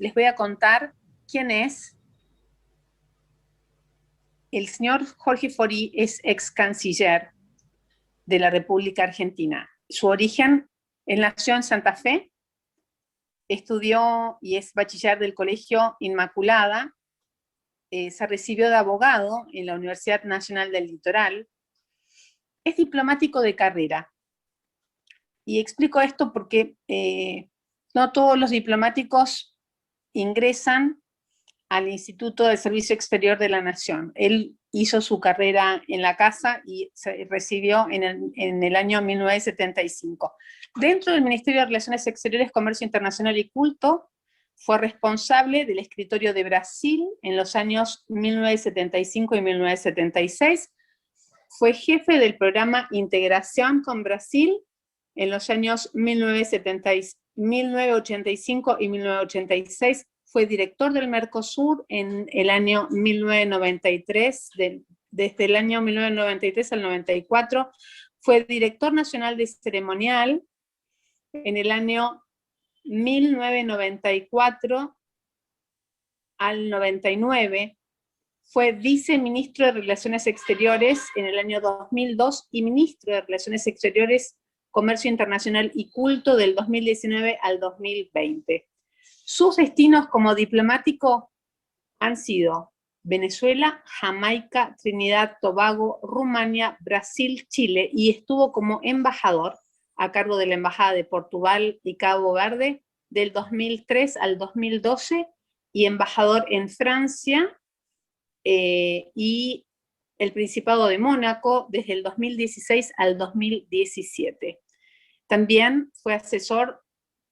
les voy a contar quién es. El señor Jorge Fori es ex canciller de la República Argentina. Su origen, él nació en Santa Fe, estudió y es bachiller del Colegio Inmaculada, se recibió de abogado en la Universidad Nacional del Litoral, es diplomático de carrera. Y explico esto porque no todos los diplomáticos ingresan al Instituto de Servicio Exterior de la Nación. Él hizo su carrera en la casa y se recibió en el año 1975. Dentro del Ministerio de Relaciones Exteriores, Comercio Internacional y Culto, fue responsable del escritorio de Brasil en los años 1975 y 1976. Fue jefe del programa Integración con Brasil en los años 1985 y 1986. Fue director del Mercosur en el año 1993, desde el año 1993 al 94. Fue director nacional de ceremonial en el año 1994 al 99. Fue viceministro de Relaciones Exteriores en el año 2002 y ministro de Relaciones Exteriores, Comercio Internacional y Culto del 2019 al 2020. Sus destinos como diplomático han sido Venezuela, Jamaica, Trinidad, Tobago, Rumania, Brasil, Chile, y estuvo como embajador a cargo de la Embajada de Portugal y Cabo Verde del 2003 al 2012, y embajador en Francia y el Principado de Mónaco desde el 2016 al 2017. También fue asesor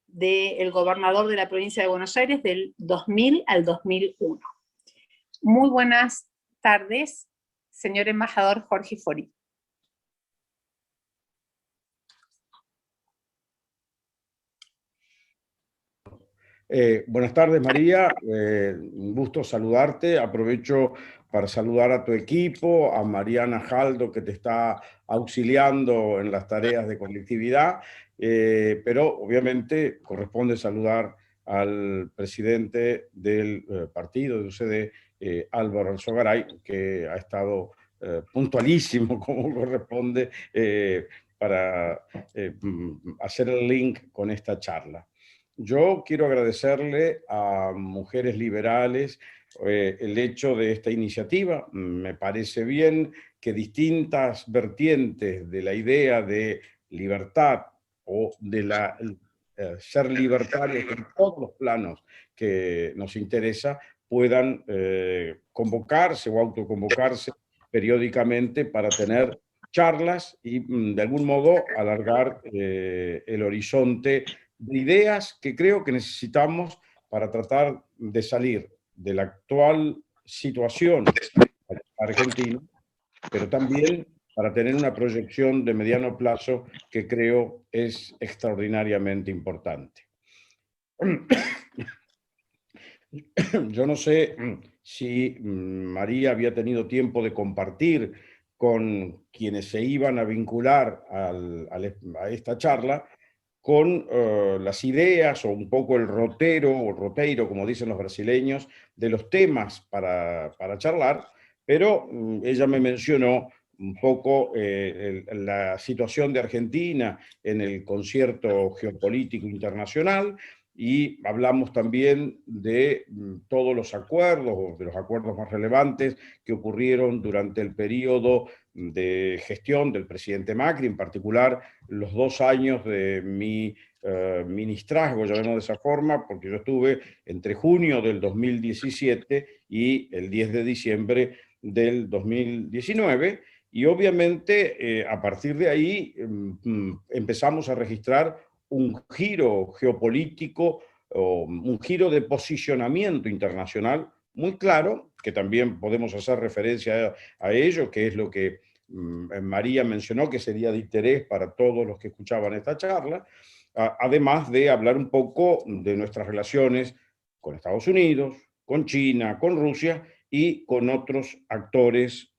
del gobernador de la provincia de Buenos Aires del 2000 al 2001. Muy buenas tardes, señor embajador Jorge Fori. Buenas tardes, María. Un gusto saludarte. Aprovecho para saludar a tu equipo, a Mariana Jaldo, que te está auxiliando en las tareas de conectividad, pero obviamente corresponde saludar al presidente del partido de UCD, Álvaro Alzogaray, que ha estado puntualísimo, como corresponde, para hacer el link con esta charla. Yo quiero agradecerle a Mujeres Liberales el hecho de esta iniciativa. Me parece bien que distintas vertientes de la idea de libertad o de ser libertarios en todos los planos que nos interesa puedan convocarse o autoconvocarse periódicamente para tener charlas y de algún modo alargar el horizonte de ideas que creo que necesitamos para tratar de salir de la actual situación argentina, pero también para tener una proyección de mediano plazo que creo es extraordinariamente importante. Yo no sé si María había tenido tiempo de compartir con quienes se iban a vincular a esta charla con las ideas o un poco el rotero o roteiro, como dicen los brasileños, de los temas para charlar, pero ella me mencionó un poco la situación de Argentina en el concierto geopolítico internacional, y hablamos también de todos los acuerdos, de los acuerdos más relevantes que ocurrieron durante el periodo de gestión del presidente Macri, en particular los 2 años de mi ministrazgo, llamémoslo de esa forma, porque yo estuve entre junio del 2017 y el 10 de diciembre del 2019, y obviamente a partir de ahí empezamos a registrar un giro geopolítico, o un giro de posicionamiento internacional muy claro, que también podemos hacer referencia a ello, que es lo que María mencionó, que sería de interés para todos los que escuchaban esta charla, además de hablar un poco de nuestras relaciones con Estados Unidos, con China, con Rusia y con otros actores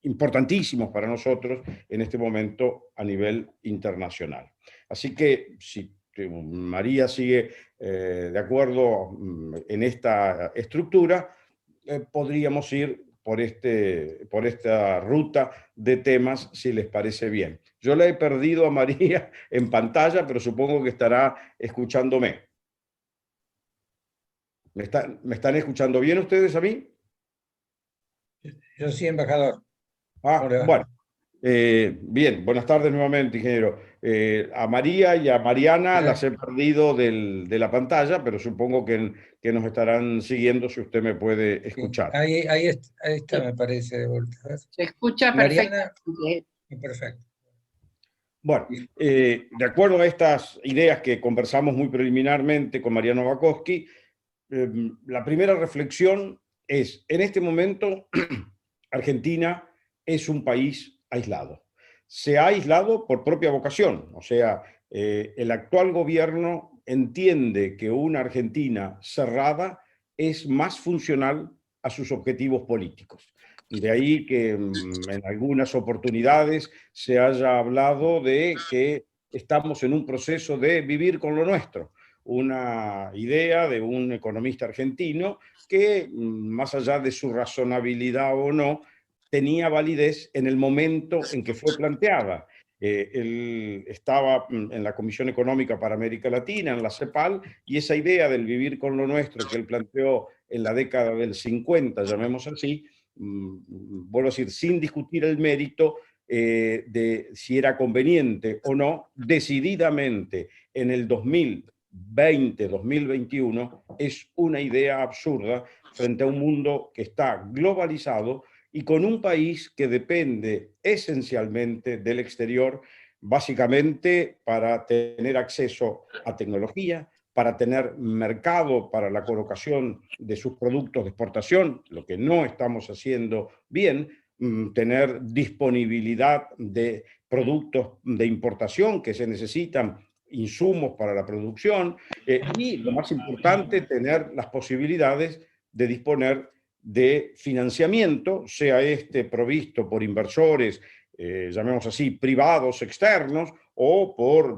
importantísimos para nosotros en este momento a nivel internacional. Así que, si María sigue de acuerdo en esta estructura, podríamos ir por esta ruta de temas, si les parece bien. Yo la he perdido a María en pantalla, pero supongo que estará escuchándome. ¿Me están escuchando bien ustedes a mí? Yo sí, embajador. ¿Cómo le va? Bueno, bien, buenas tardes nuevamente, ingeniero. A María y a Mariana las he perdido de la pantalla, pero supongo que nos estarán siguiendo si usted me puede Sí. escuchar. Ahí está, me parece, de vuelta. A ver. Se escucha Mariana, perfectamente. perfecto. Bueno, de acuerdo a estas ideas que conversamos muy preliminarmente con Mariano Bakowski, la primera reflexión es, en este momento, Argentina es un país aislado. Se ha aislado por propia vocación, o sea, el actual gobierno entiende que una Argentina cerrada es más funcional a sus objetivos políticos. De ahí que en algunas oportunidades se haya hablado de que estamos en un proceso de vivir con lo nuestro, una idea de un economista argentino que, más allá de su razonabilidad o no, tenía validez en el momento en que fue planteada. Él estaba en la Comisión Económica para América Latina, en la CEPAL, y esa idea del vivir con lo nuestro que él planteó en la década del 50, llamemos así, vuelvo a decir, sin discutir el mérito de si era conveniente o no, decididamente en el 2020, 2021, es una idea absurda frente a un mundo que está globalizado y con un país que depende esencialmente del exterior, básicamente para tener acceso a tecnología, para tener mercado para la colocación de sus productos de exportación, lo que no estamos haciendo bien, tener disponibilidad de productos de importación que se necesitan, insumos para la producción, y lo más importante, tener las posibilidades de disponer de financiamiento, sea este provisto por inversores, llamemos así, privados externos, o por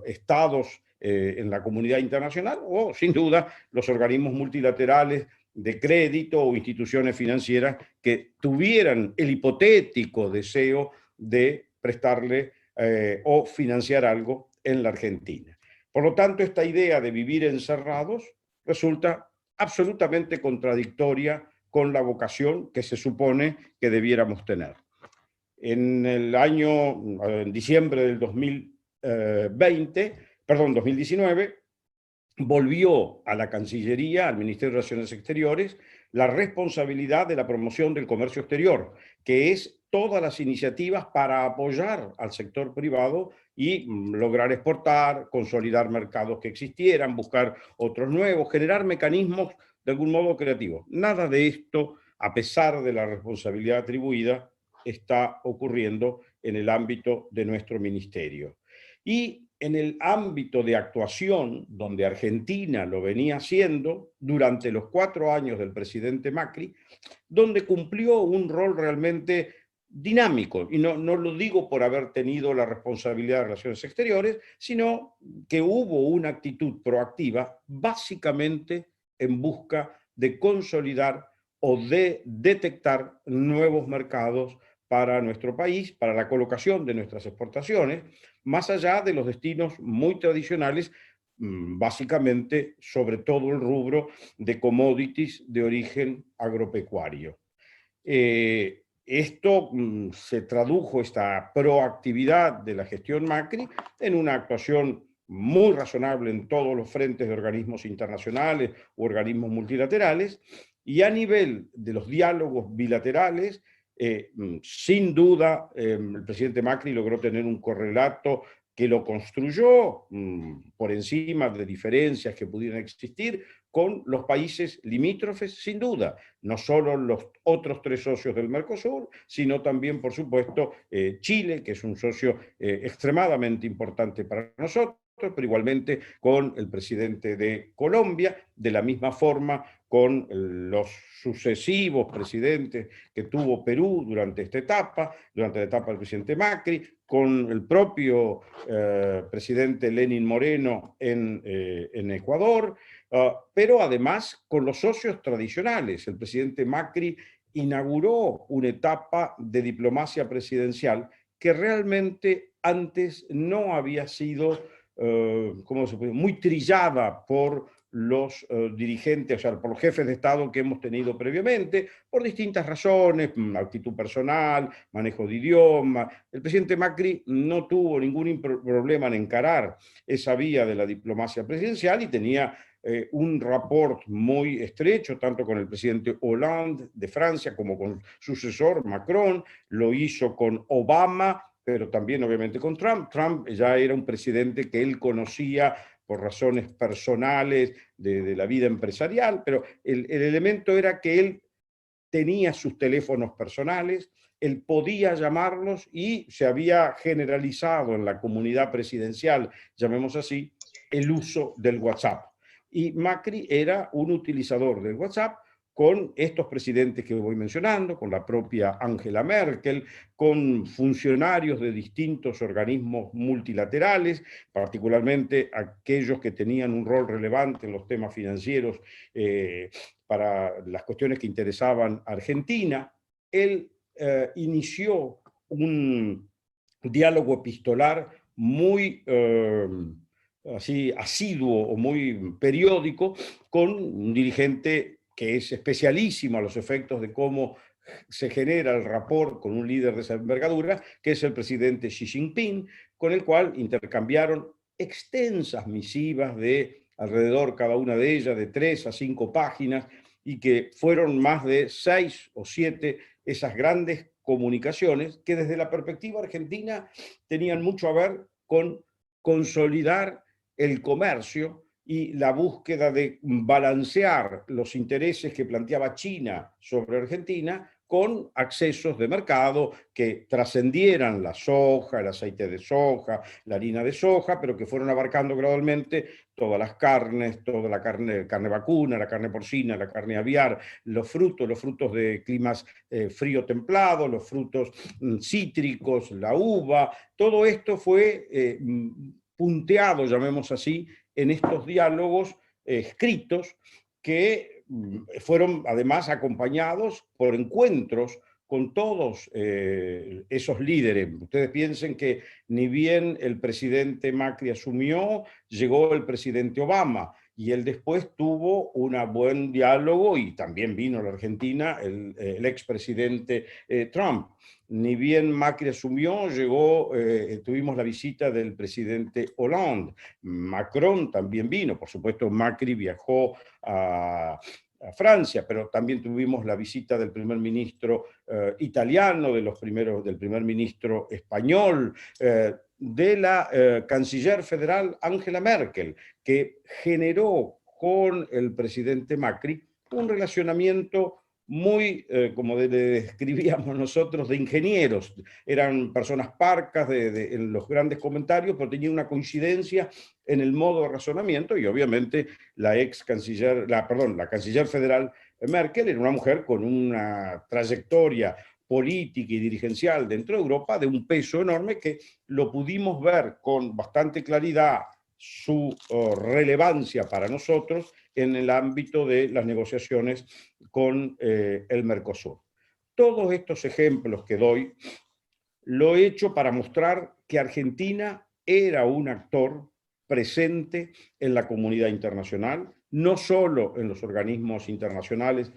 estados en la comunidad internacional, o sin duda los organismos multilaterales de crédito o instituciones financieras que tuvieran el hipotético deseo de prestarle o financiar algo en la Argentina. Por lo tanto, esta idea de vivir encerrados resulta absolutamente contradictoria con la vocación que se supone que debiéramos tener. En diciembre del 2019, volvió a la Cancillería, al Ministerio de Relaciones Exteriores, la responsabilidad de la promoción del comercio exterior, que es todas las iniciativas para apoyar al sector privado y lograr exportar, consolidar mercados que existieran, buscar otros nuevos, generar mecanismos de algún modo creativos. Nada de esto, a pesar de la responsabilidad atribuida, está ocurriendo en el ámbito de nuestro ministerio. Y en el ámbito de actuación, donde Argentina lo venía haciendo durante los 4 años del presidente Macri, donde cumplió un rol realmente dinámico, y no lo digo por haber tenido la responsabilidad de Relaciones Exteriores, sino que hubo una actitud proactiva, básicamente en busca de consolidar o de detectar nuevos mercados para nuestro país, para la colocación de nuestras exportaciones, más allá de los destinos muy tradicionales, básicamente sobre todo el rubro de commodities de origen agropecuario. Esto se tradujo, esta proactividad de la gestión Macri, en una actuación muy razonable en todos los frentes de organismos internacionales u organismos multilaterales, y a nivel de los diálogos bilaterales, sin duda, el presidente Macri logró tener un correlato que lo construyó por encima de diferencias que pudieran existir con los países limítrofes, sin duda, no solo los otros 3 socios del Mercosur, sino también, por supuesto, Chile, que es un socio extremadamente importante para nosotros, pero igualmente con el presidente de Colombia, de la misma forma con los sucesivos presidentes que tuvo Perú durante esta etapa, durante la etapa del presidente Macri, con el propio presidente Lenín Moreno en Ecuador, pero además con los socios tradicionales. El presidente Macri inauguró una etapa de diplomacia presidencial que realmente antes no había sido ¿cómo se puede? Muy trillada por los dirigentes, o sea, por los jefes de Estado que hemos tenido previamente, por distintas razones, actitud personal, manejo de idioma. El presidente Macri no tuvo ningún problema en encarar esa vía de la diplomacia presidencial y tenía un rapport muy estrecho, tanto con el presidente Hollande de Francia como con su sucesor Macron, lo hizo con Obama, pero también obviamente con Trump. Trump ya era un presidente que él conocía por razones personales de la vida empresarial, pero el elemento era que él tenía sus teléfonos personales, él podía llamarlos y se había generalizado en la comunidad presidencial, llamemos así, el uso del WhatsApp. Y Macri era un utilizador del WhatsApp con estos presidentes que voy mencionando, con la propia Angela Merkel, con funcionarios de distintos organismos multilaterales, particularmente aquellos que tenían un rol relevante en los temas financieros para las cuestiones que interesaban a Argentina. Él inició un diálogo epistolar muy así asiduo o muy periódico con un dirigente que es especialísimo a los efectos de cómo se genera el rapport con un líder de esa envergadura, que es el presidente Xi Jinping, con el cual intercambiaron extensas misivas de alrededor, cada una de ellas, de 3 a 5 páginas, y que fueron más de 6 o 7 esas grandes comunicaciones que desde la perspectiva argentina tenían mucho a ver con consolidar el comercio y la búsqueda de balancear los intereses que planteaba China sobre Argentina con accesos de mercado que trascendieran la soja, el aceite de soja, la harina de soja, pero que fueron abarcando gradualmente todas las carnes, toda la carne vacuna, la carne porcina, la carne aviar, los frutos de climas frío-templado, los frutos cítricos, la uva, todo esto fue punteado, llamemos así, en estos diálogos escritos que fueron además acompañados por encuentros con todos esos líderes. Ustedes piensen que ni bien el presidente Macri asumió, llegó el presidente Obama, y él después tuvo un buen diálogo y también vino a la Argentina el expresidente Trump. Ni bien Macri asumió, tuvimos la visita del presidente Hollande. Macron también vino, por supuesto Macri viajó a Francia, pero también tuvimos la visita del primer ministro italiano, del primer ministro español, de la canciller federal Angela Merkel, que generó con el presidente Macri un relacionamiento muy, como le describíamos nosotros, de ingenieros. Eran personas parcas en los grandes comentarios, pero tenían una coincidencia en el modo de razonamiento, y obviamente la canciller federal Merkel era una mujer con una trayectoria política y dirigencial dentro de Europa de un peso enorme, que lo pudimos ver con bastante claridad su relevancia para nosotros en el ámbito de las negociaciones con el Mercosur. Todos estos ejemplos que doy lo he hecho para mostrar que Argentina era un actor presente en la comunidad internacional, no solo en los organismos internacionales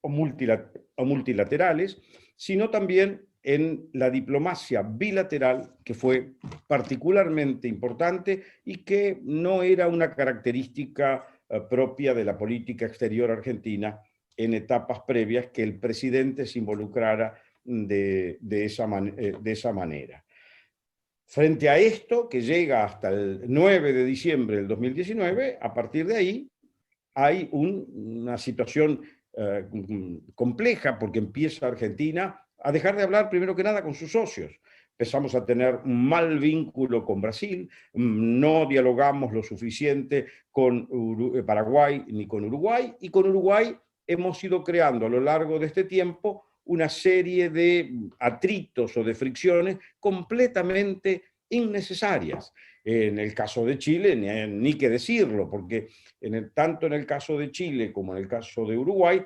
o multilaterales, sino también en la diplomacia bilateral, que fue particularmente importante y que no era una característica propia de la política exterior argentina en etapas previas, que el presidente se involucrara de esa manera. Frente a esto, que llega hasta el 9 de diciembre del 2019, a partir de ahí hay una situación compleja, porque empieza Argentina a dejar de hablar primero que nada con sus socios, empezamos a tener un mal vínculo con Brasil, no dialogamos lo suficiente con Paraguay ni con Uruguay, y con Uruguay hemos ido creando a lo largo de este tiempo una serie de atritos o de fricciones completamente innecesarias. En el caso de Chile, ni que decirlo, porque tanto en el caso de Chile como en el caso de Uruguay,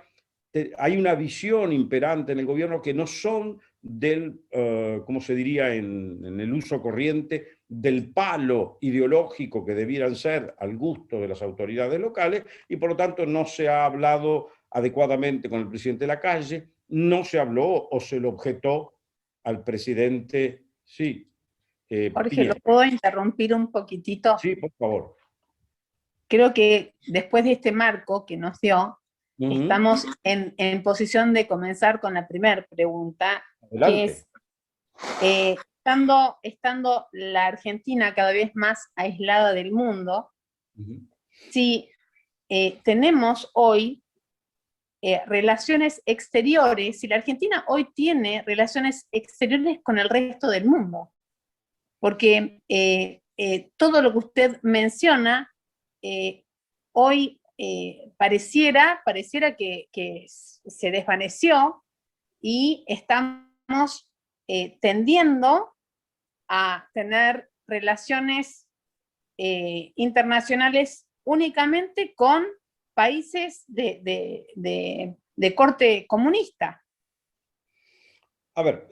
hay una visión imperante en el gobierno que no son del, ¿cómo se diría en el uso corriente?, del palo ideológico que debieran ser al gusto de las autoridades locales, y por lo tanto no se ha hablado adecuadamente con el presidente Lacalle, no se habló o se lo objetó al presidente, sí, Jorge, Piñera. ¿lo puedo interrumpir un poquitito? Sí, por favor. Creo que después de este marco que nos dio, estamos en posición de comenzar con la primera pregunta, Adelante. que es, estando la Argentina cada vez más aislada del mundo, si tenemos hoy relaciones exteriores, si la Argentina hoy tiene relaciones exteriores con el resto del mundo, porque todo lo que usted menciona hoy pareciera que se desvaneció y estamos tendiendo a tener relaciones internacionales únicamente con países de corte comunista. A ver,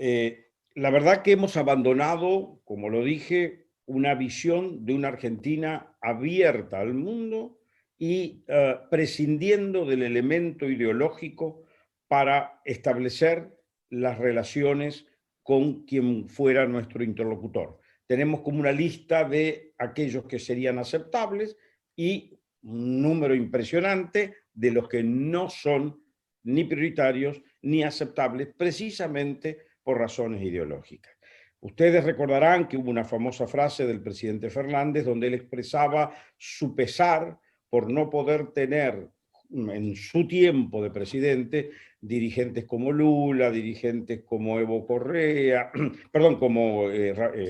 la verdad que hemos abandonado, como lo dije, una visión de una Argentina abierta al mundo y prescindiendo del elemento ideológico para establecer las relaciones con quien fuera nuestro interlocutor. Tenemos como una lista de aquellos que serían aceptables y un número impresionante de los que no son ni prioritarios ni aceptables, precisamente por razones ideológicas. Ustedes recordarán que hubo una famosa frase del presidente Fernández donde él expresaba su pesar por no poder tener en su tiempo de presidente dirigentes como Lula, dirigentes como Evo Correa, perdón, como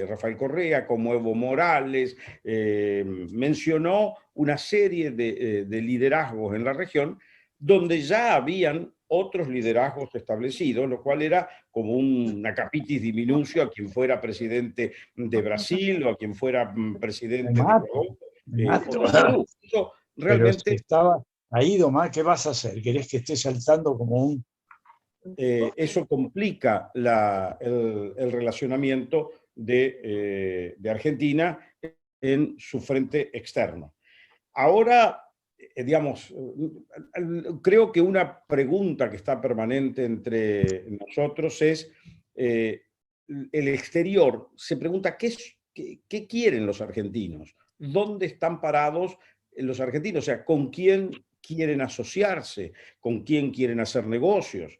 Rafael Correa, como Evo Morales, mencionó una serie de liderazgos en la región donde ya habían otros liderazgos establecidos, lo cual era como una capitis diminutio a quien fuera presidente de Brasil o a quien fuera presidente de Perú. Eso realmente... Pero si estaba ahí, Domar, ¿qué vas a hacer? ¿Querés que esté saltando como un...? Eso complica el relacionamiento de Argentina en su frente externo. Ahora, digamos, creo que una pregunta que está permanente entre nosotros es, el exterior se pregunta qué quieren los argentinos, dónde están parados los argentinos, o sea, con quién quieren asociarse, con quién quieren hacer negocios.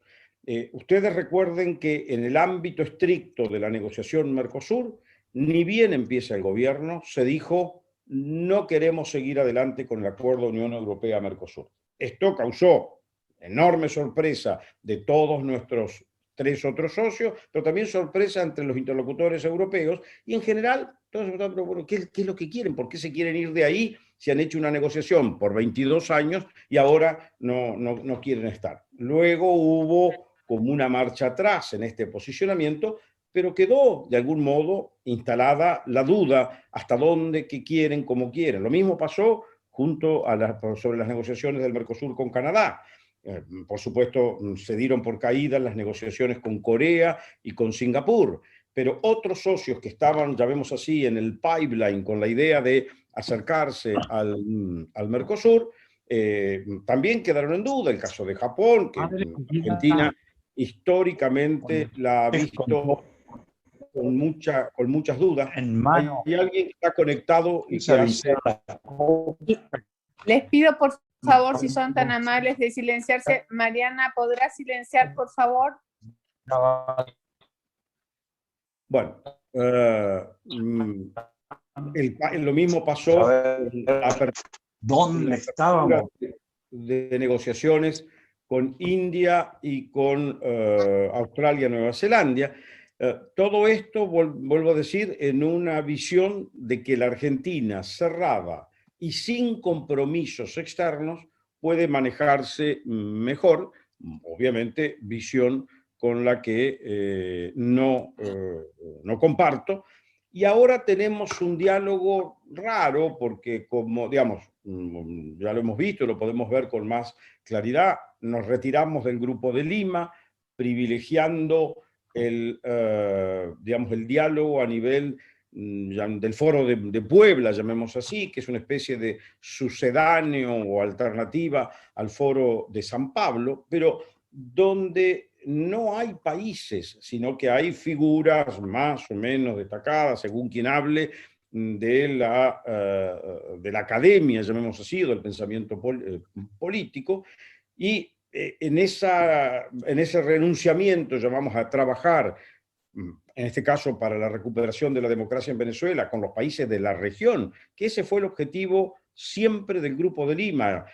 Ustedes recuerden que en el ámbito estricto de la negociación Mercosur, ni bien empieza el gobierno, se dijo: no queremos seguir adelante con el acuerdo Unión Europea-Mercosur. Esto causó enorme sorpresa de todos nuestros 3 otros socios, pero también sorpresa entre los interlocutores europeos, y en general, todos se preguntan, bueno, ¿qué es lo que quieren? ¿Por qué se quieren ir de ahí si han hecho una negociación por 22 años y ahora no quieren estar? Luego hubo como una marcha atrás en este posicionamiento, pero quedó de algún modo instalada la duda hasta dónde, qué quieren, cómo quieren. Lo mismo pasó sobre las negociaciones del Mercosur con Canadá. Por supuesto, se dieron por caídas las negociaciones con Corea y con Singapur, pero otros socios que estaban, llamémoslo así, en el pipeline con la idea de acercarse al Mercosur, también quedaron en duda. El caso de Japón, que Argentina históricamente la ha visto con muchas dudas. Hay alguien que está conectado y que hace... Les pido por favor, si son tan amables, de silenciarse. Mariana, ¿podrá silenciar, por favor? Bueno, lo mismo pasó ¿Dónde estábamos? De negociaciones con India y con Australia, Nueva Zelanda. Todo esto, vuelvo a decir, en una visión de que la Argentina cerrada y sin compromisos externos puede manejarse mejor, obviamente visión con la que no comparto. Y ahora tenemos un diálogo raro porque, como digamos, ya lo hemos visto, lo podemos ver con más claridad, nos retiramos del Grupo de Lima, privilegiando digamos, el diálogo a nivel del Foro de Puebla, llamemos así, que es una especie de sucedáneo o alternativa al Foro de San Pablo, pero donde no hay países, sino que hay figuras más o menos destacadas, según quien hable, de la academia, llamemos así, o del pensamiento político, y en ese renunciamiento, llamamos a trabajar, en este caso para la recuperación de la democracia en Venezuela, con los países de la región, que ese fue el objetivo siempre del Grupo de Lima.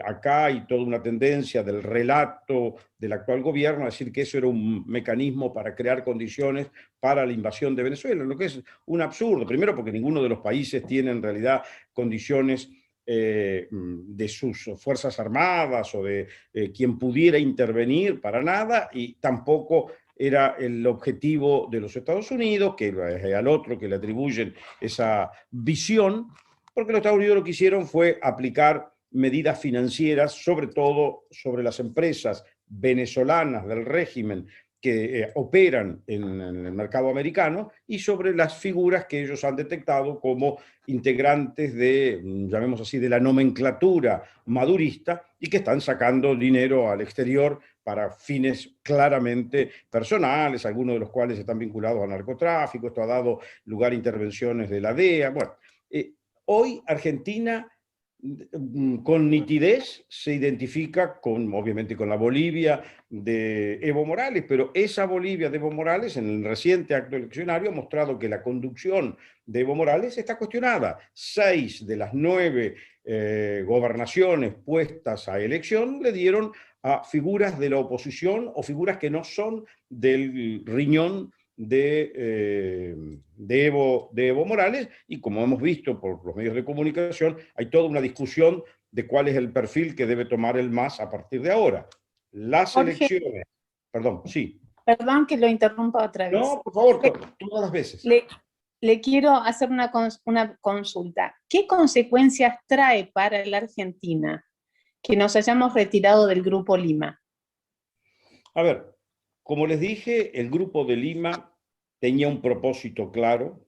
Acá hay toda una tendencia del relato del actual gobierno a decir que eso era un mecanismo para crear condiciones para la invasión de Venezuela, lo que es un absurdo. Primero porque ninguno de los países tiene en realidad condiciones de sus fuerzas armadas o de quien pudiera intervenir para nada, y tampoco era el objetivo de los Estados Unidos, que al otro que le atribuyen esa visión, porque los Estados Unidos lo que hicieron fue aplicar medidas financieras, sobre todo sobre las empresas venezolanas del régimen que operan en el mercado americano, y sobre las figuras que ellos han detectado como integrantes de, llamemos así, de la nomenclatura madurista, y que están sacando dinero al exterior para fines claramente personales, algunos de los cuales están vinculados al narcotráfico. Esto ha dado lugar a intervenciones de la DEA. Bueno, hoy Argentina con nitidez se identifica obviamente con la Bolivia de Evo Morales, pero esa Bolivia de Evo Morales en el reciente acto eleccionario ha mostrado que la conducción de Evo Morales está cuestionada. 6 de las 9 gobernaciones puestas a elección le dieron a figuras de la oposición o figuras que no son del riñón de Evo Morales, y como hemos visto por los medios de comunicación, hay toda una discusión de cuál es el perfil que debe tomar el MAS a partir de ahora. Las Jorge, elecciones, perdón, sí. perdón que lo interrumpa otra vez. No, por favor, todas las veces. Le quiero hacer una consulta. ¿Qué consecuencias trae para la Argentina que nos hayamos retirado del Grupo Lima? A ver, como les dije, el Grupo de Lima tenía un propósito claro,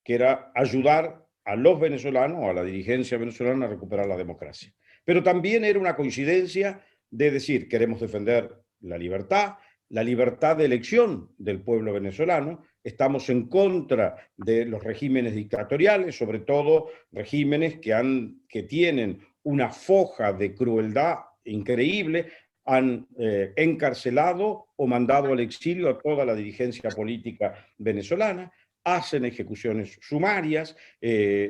que era ayudar a los venezolanos, a la dirigencia venezolana, a recuperar la democracia. Pero también era una coincidencia de decir, queremos defender la libertad de elección del pueblo venezolano, estamos en contra de los regímenes dictatoriales, sobre todo regímenes que tienen una foja de crueldad increíble, han encarcelado o mandado al exilio a toda la dirigencia política venezolana, hacen ejecuciones sumarias,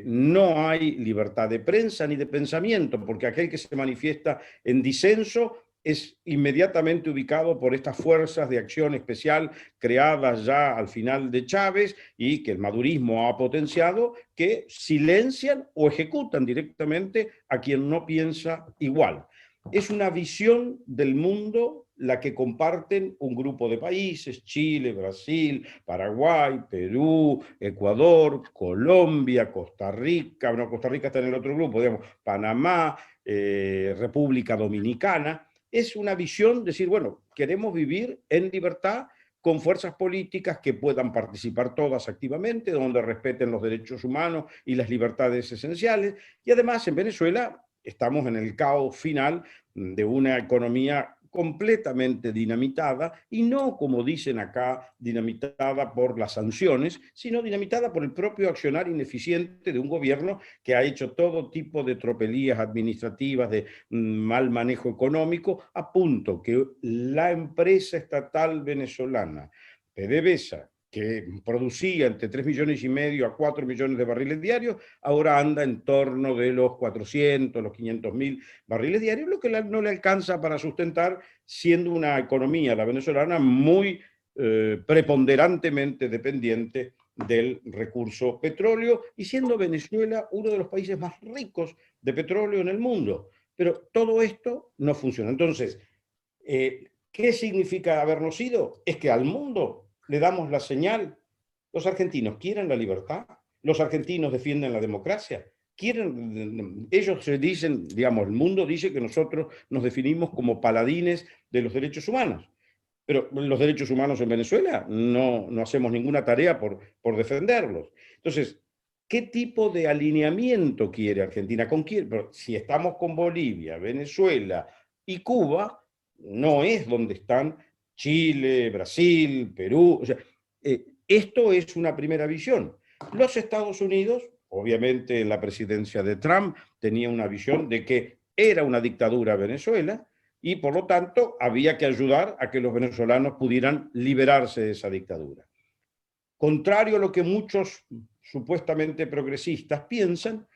no hay libertad de prensa ni de pensamiento, porque aquel que se manifiesta en disenso es inmediatamente ubicado por estas fuerzas de acción especial creadas ya al final de Chávez y que el madurismo ha potenciado, que silencian o ejecutan directamente a quien no piensa igual. Es una visión del mundo la que comparten un grupo de países: Chile, Brasil, Paraguay, Perú, Ecuador, Colombia, Costa Rica, bueno, Costa Rica está en el otro grupo, digamos, Panamá, República Dominicana. Es una visión, decir, bueno, queremos vivir en libertad con fuerzas políticas que puedan participar todas activamente, donde respeten los derechos humanos y las libertades esenciales. Y además en Venezuela estamos en el caos final de una economía completamente dinamitada, y no, como dicen acá, dinamitada por las sanciones, sino dinamitada por el propio accionar ineficiente de un gobierno que ha hecho todo tipo de tropelías administrativas, de mal manejo económico, a punto que la empresa estatal venezolana, PDVSA, que producía entre 3,5 millones a 4 millones de barriles diarios, ahora anda en torno de los 400, los 500.000 barriles diarios, lo que no le alcanza para sustentar, siendo una economía, la venezolana, muy preponderantemente dependiente del recurso petróleo y siendo Venezuela uno de los países más ricos de petróleo en el mundo. Pero todo esto no funciona. Entonces, ¿qué significa habernos ido? Es que al mundo le damos la señal. Los argentinos quieren la libertad, los argentinos defienden la democracia, ellos se dicen, digamos, el mundo dice que nosotros nos definimos como paladines de los derechos humanos. Pero los derechos humanos en Venezuela no hacemos ninguna tarea por defenderlos. Entonces, ¿qué tipo de alineamiento quiere Argentina? ¿Con quién? Pero si estamos con Bolivia, Venezuela y Cuba, no es donde están Chile, Brasil, Perú. O sea, esto es una primera visión. Los Estados Unidos, obviamente en la presidencia de Trump, tenía una visión de que era una dictadura Venezuela, y por lo tanto había que ayudar a que los venezolanos pudieran liberarse de esa dictadura. Contrario a lo que muchos supuestamente progresistas piensan,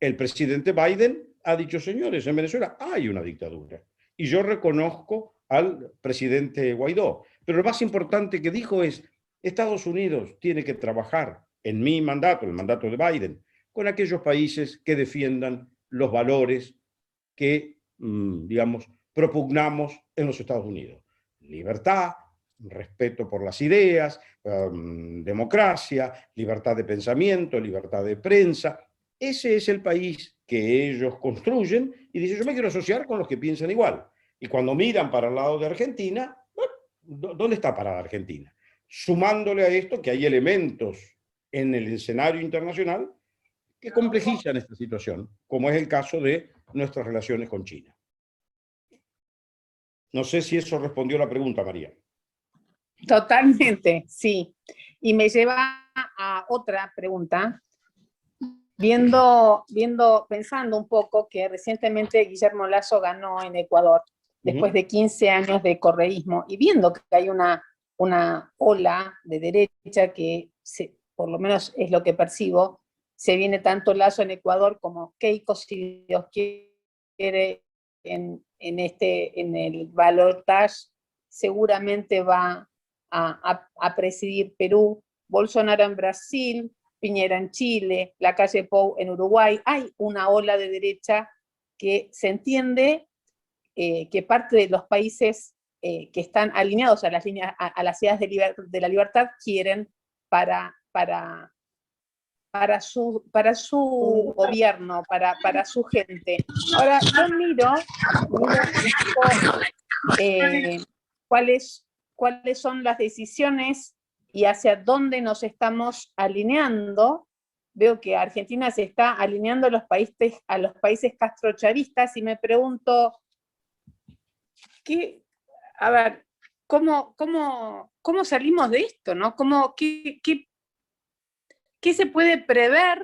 el presidente Biden ha dicho, señores, en Venezuela hay una dictadura y yo reconozco al presidente Guaidó. Pero lo más importante que dijo es, Estados Unidos tiene que trabajar en mi mandato, el mandato de Biden, con aquellos países que defiendan los valores que, digamos, propugnamos en los Estados Unidos. Libertad, respeto por las ideas, democracia, libertad de pensamiento, libertad de prensa. Ese es el país que ellos construyen y dicen, yo me quiero asociar con los que piensan igual. Y cuando miran para el lado de Argentina, bueno, ¿dónde está parada Argentina? Sumándole a esto que hay elementos en el escenario internacional que complejizan esta situación, como es el caso de nuestras relaciones con China. No sé si eso respondió a la pregunta, María. Totalmente, sí. Y me lleva a otra pregunta, pensando un poco que recientemente Guillermo Lasso ganó en Ecuador, después de 15 años de correísmo, y viendo que hay una ola de derecha que, por lo menos es lo que percibo, se viene tanto Lasso en Ecuador como Keiko, si Dios quiere, en el balotaje, seguramente va a presidir Perú, Bolsonaro en Brasil, Piñera en Chile, Lacalle Pou en Uruguay. Hay una ola de derecha que se entiende que parte de los países que están alineados a las ideas de la libertad quieren para su gobierno, para su gente. Ahora, yo miro cuáles son las decisiones y hacia dónde nos estamos alineando. Veo que Argentina se está alineando a los países castrochavistas y me pregunto, ¿cómo salimos de esto, ¿no? ¿Qué se puede prever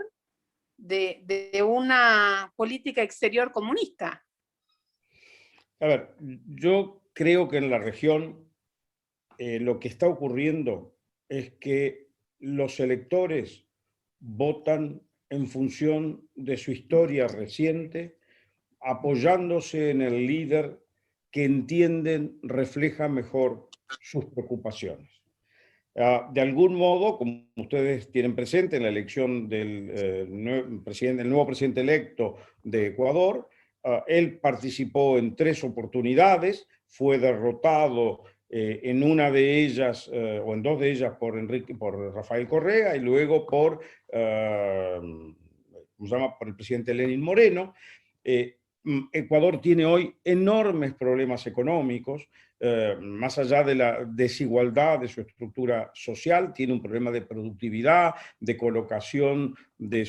de una política exterior comunista? A ver, yo creo que en la región lo que está ocurriendo es que los electores votan en función de su historia reciente, apoyándose en el líder que entienden refleja mejor sus preocupaciones. De algún modo, como ustedes tienen presente en la elección del nuevo presidente electo de Ecuador, él participó en 3 oportunidades, fue derrotado en una de ellas, o en 2 de ellas, por Rafael Correa y luego por el presidente Lenín Moreno. Ecuador tiene hoy enormes problemas económicos, más allá de la desigualdad de su estructura social, tiene un problema de productividad, de colocación de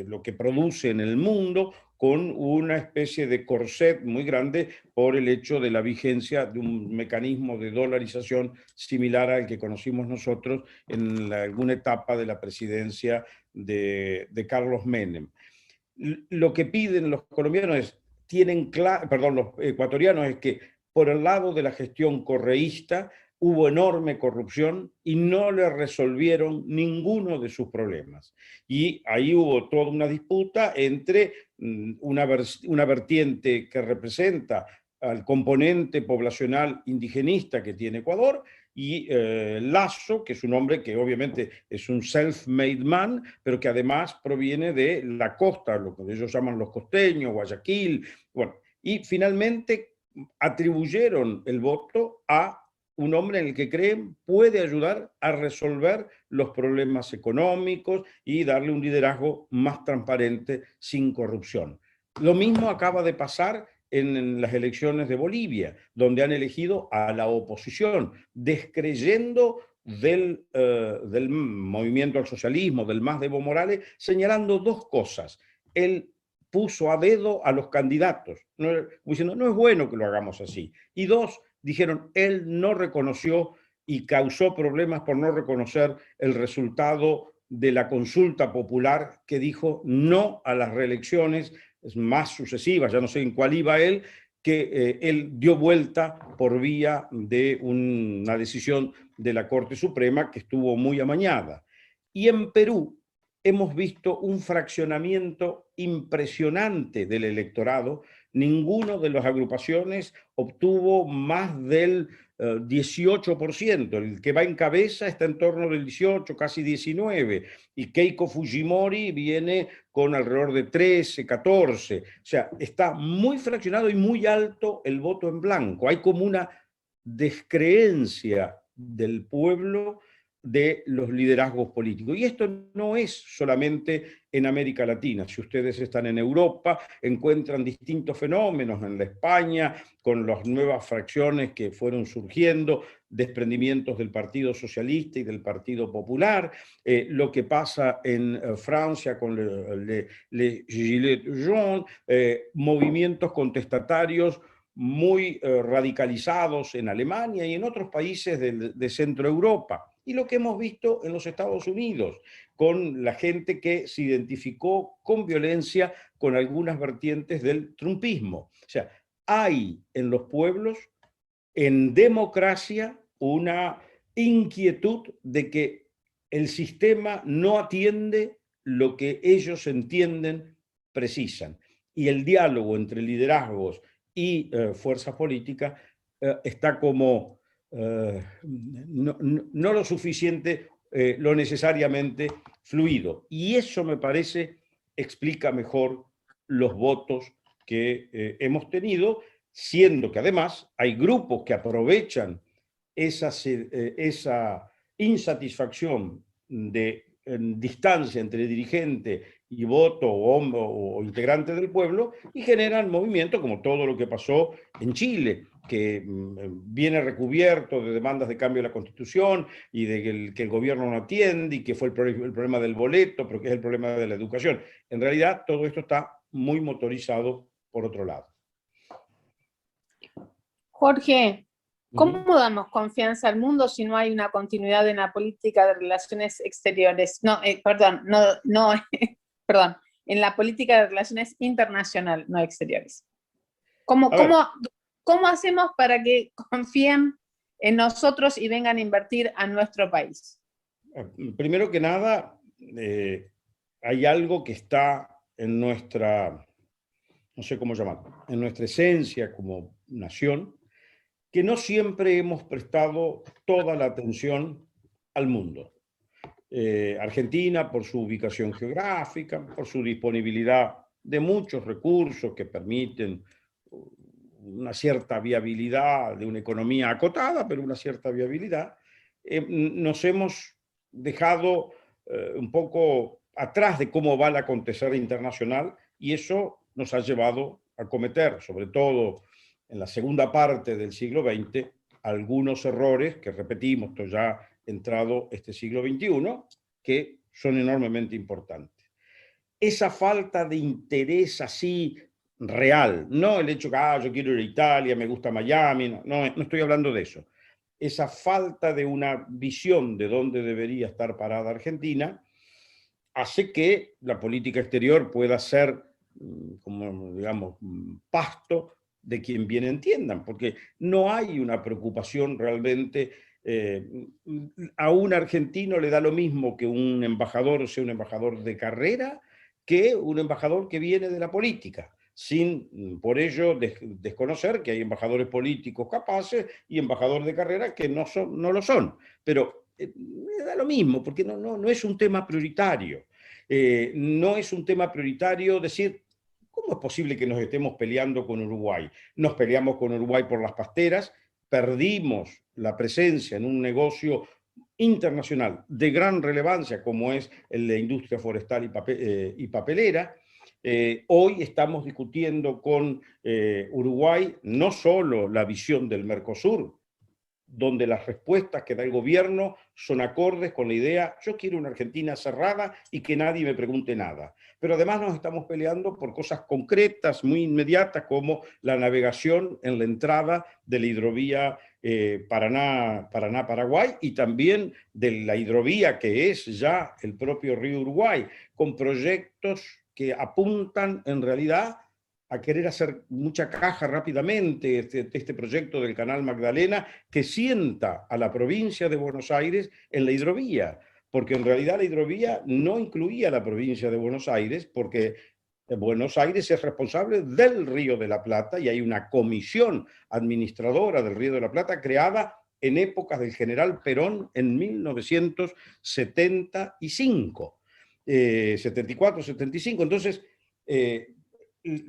lo que produce en el mundo, con una especie de corset muy grande por el hecho de la vigencia de un mecanismo de dolarización similar al que conocimos nosotros en alguna etapa de la presidencia de Carlos Menem. Lo que piden los colombianos los ecuatorianos es que por el lado de la gestión correísta hubo enorme corrupción y no le resolvieron ninguno de sus problemas. Y ahí hubo toda una disputa entre una vertiente que representa al componente poblacional indigenista que tiene Ecuador y Lasso, que es un hombre que obviamente es un self-made man, pero que además proviene de la costa, lo que ellos llaman los costeños, Guayaquil. Bueno, y finalmente atribuyeron el voto a un hombre en el que creen puede ayudar a resolver los problemas económicos y darle un liderazgo más transparente, sin corrupción. Lo mismo acaba de pasar en las elecciones de Bolivia, donde han elegido a la oposición, descreyendo del movimiento al socialismo, del MAS de Evo Morales, señalando dos cosas. Él puso a dedo a los candidatos, diciendo, no es bueno que lo hagamos así. Y dos, dijeron, él no reconoció y causó problemas por no reconocer el resultado de la consulta popular que dijo no a las reelecciones más sucesivas, ya no sé en cuál iba él, que él dio vuelta por vía de una decisión de la Corte Suprema que estuvo muy amañada. Y en Perú hemos visto un fraccionamiento impresionante del electorado. Ninguno de las agrupaciones obtuvo más del 18%. El que va en cabeza está en torno del 18, casi 19%. Y Keiko Fujimori viene con alrededor de 13, 14. O sea, está muy fraccionado y muy alto el voto en blanco. Hay como una descreencia del pueblo de los liderazgos políticos. Y esto no es solamente en América Latina. Si ustedes están en Europa, encuentran distintos fenómenos en la España, con las nuevas fracciones que fueron surgiendo, desprendimientos del Partido Socialista y del Partido Popular, lo que pasa en Francia con les Gilets jaunes, movimientos contestatarios muy radicalizados en Alemania y en otros países de Centro Europa. Y lo que hemos visto en los Estados Unidos, con la gente que se identificó con violencia con algunas vertientes del trumpismo. O sea, hay en los pueblos, en democracia, una inquietud de que el sistema no atiende lo que ellos entienden precisan. Y el diálogo entre liderazgos y fuerzas políticas está como no lo suficiente, lo necesariamente fluido. Y eso me parece explica mejor los votos que hemos tenido, siendo que además hay grupos que aprovechan esa insatisfacción de distancia entre dirigente y voto o integrante del pueblo y generan movimiento como todo lo que pasó en Chile, que viene recubierto de demandas de cambio de la Constitución y de que el gobierno no atiende y que fue el problema del boleto, pero que es el problema de la educación. En realidad todo esto está muy motorizado por otro lado. Jorge, ¿cómo damos confianza al mundo si no hay una continuidad en la política de relaciones exteriores? Perdón, en la política de relaciones internacional, no exteriores. ¿Cómo hacemos para que confíen en nosotros y vengan a invertir a nuestro país? Primero que nada, hay algo que está en nuestra, no sé cómo llamarlo, en nuestra esencia como nación, que no siempre hemos prestado toda la atención al mundo. Argentina, por su ubicación geográfica, por su disponibilidad de muchos recursos que permiten una cierta viabilidad de una economía acotada, pero una cierta viabilidad, nos hemos dejado un poco atrás de cómo va el acontecer internacional y eso nos ha llevado a cometer, sobre todo en la segunda parte del siglo XX, algunos errores que repetimos, esto ya entrado este siglo XXI, que son enormemente importantes. Esa falta de interés así real, no el hecho que yo quiero ir a Italia, me gusta Miami, no estoy hablando de eso. Esa falta de una visión de dónde debería estar parada Argentina hace que la política exterior pueda ser, como digamos, pasto de quien bien entiendan, porque no hay una preocupación realmente. A un argentino le da lo mismo que un embajador sea un embajador de carrera que un embajador que viene de la política. sin por ello desconocer que hay embajadores políticos capaces y embajadores de carrera que no lo son. Pero me da lo mismo, porque no es un tema prioritario. No es un tema prioritario decir, ¿cómo es posible que nos estemos peleando con Uruguay? Nos peleamos con Uruguay por las pasteras, perdimos la presencia en un negocio internacional de gran relevancia como es el de industria forestal y papelera. Hoy estamos discutiendo con Uruguay no solo la visión del Mercosur, donde las respuestas que da el gobierno son acordes con la idea, yo quiero una Argentina cerrada y que nadie me pregunte nada. Pero además nos estamos peleando por cosas concretas, muy inmediatas, como la navegación en la entrada de la hidrovía Paraná-Paraguay y también de la hidrovía que es ya el propio río Uruguay, con proyectos que apuntan en realidad a querer hacer mucha caja rápidamente, este proyecto del Canal Magdalena, que sienta a la provincia de Buenos Aires en la hidrovía, porque en realidad la hidrovía no incluía a la provincia de Buenos Aires, porque Buenos Aires es responsable del Río de la Plata y hay una comisión administradora del Río de la Plata creada en épocas del general Perón en 1975, 74, 75. Entonces,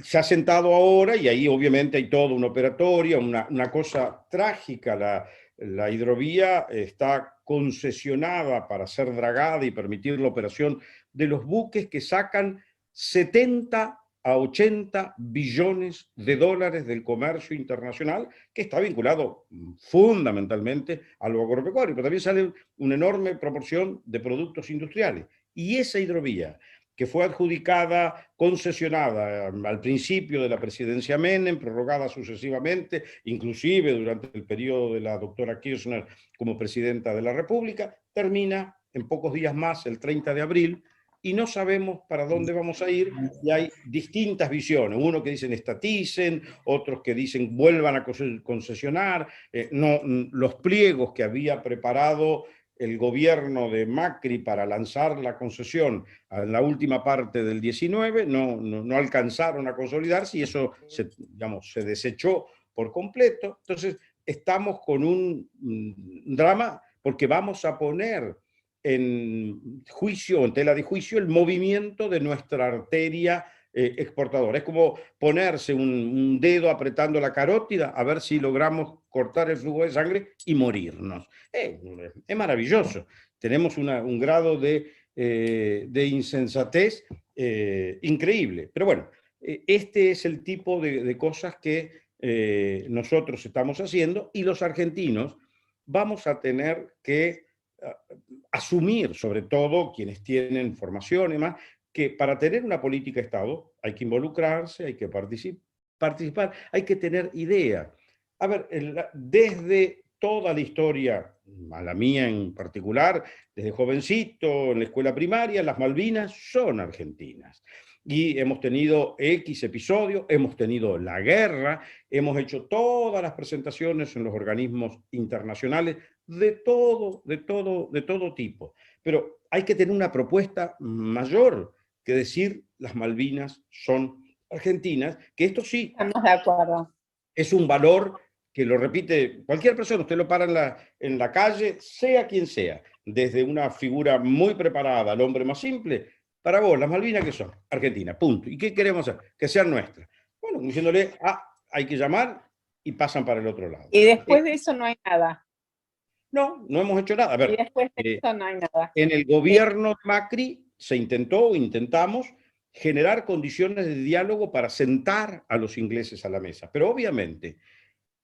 se ha sentado ahora y ahí obviamente hay toda una operatoria, una cosa trágica. La hidrovía está concesionada para ser dragada y permitir la operación de los buques que sacan 70 a 80 billones de dólares del comercio internacional, que está vinculado fundamentalmente a lo agropecuario, pero también sale una enorme proporción de productos industriales. Y esa hidrovía, que fue adjudicada, concesionada al principio de la presidencia Menem, prorrogada sucesivamente, inclusive durante el periodo de la doctora Kirchner como presidenta de la República, termina en pocos días más, el 30 de abril, y no sabemos para dónde vamos a ir, y hay distintas visiones, uno que dicen estaticen, otros que dicen vuelvan a concesionar, los pliegos que había preparado el gobierno de Macri para lanzar la concesión en la última parte del 19 no alcanzaron a consolidarse y eso se desechó por completo. Entonces estamos con un drama porque vamos a poner en juicio, en tela de juicio, el movimiento de nuestra arteria exportadora. Es como ponerse un dedo apretando la carótida a ver si logramos cortar el flujo de sangre y morirnos. Es maravilloso. Tenemos un grado de insensatez increíble. Pero bueno, este es el tipo de cosas que nosotros estamos haciendo y los argentinos vamos a tener que asumir, sobre todo quienes tienen formación y más, que para tener una política de Estado hay que involucrarse, hay que participar, hay que tener idea. A ver, desde toda la historia, a la mía en particular, desde jovencito, en la escuela primaria, las Malvinas son argentinas. Y hemos tenido X episodios, hemos tenido la guerra, hemos hecho todas las presentaciones en los organismos internacionales de todo tipo. Pero hay que tener una propuesta mayor que decir las Malvinas son argentinas, que esto sí Estamos de acuerdo. Es un valor que lo repite cualquier persona, usted lo para en la calle, sea quien sea, desde una figura muy preparada al hombre más simple. Para vos, las Malvinas, ¿qué son? Argentina, punto. ¿Y qué queremos hacer? Que sean nuestras. Bueno, diciéndole, hay que llamar y pasan para el otro lado. Y después de eso no hay nada. No hemos hecho nada. A ver, Y después de eso no hay nada. en el gobierno de Macri intentamos generar condiciones de diálogo para sentar a los ingleses a la mesa. Pero obviamente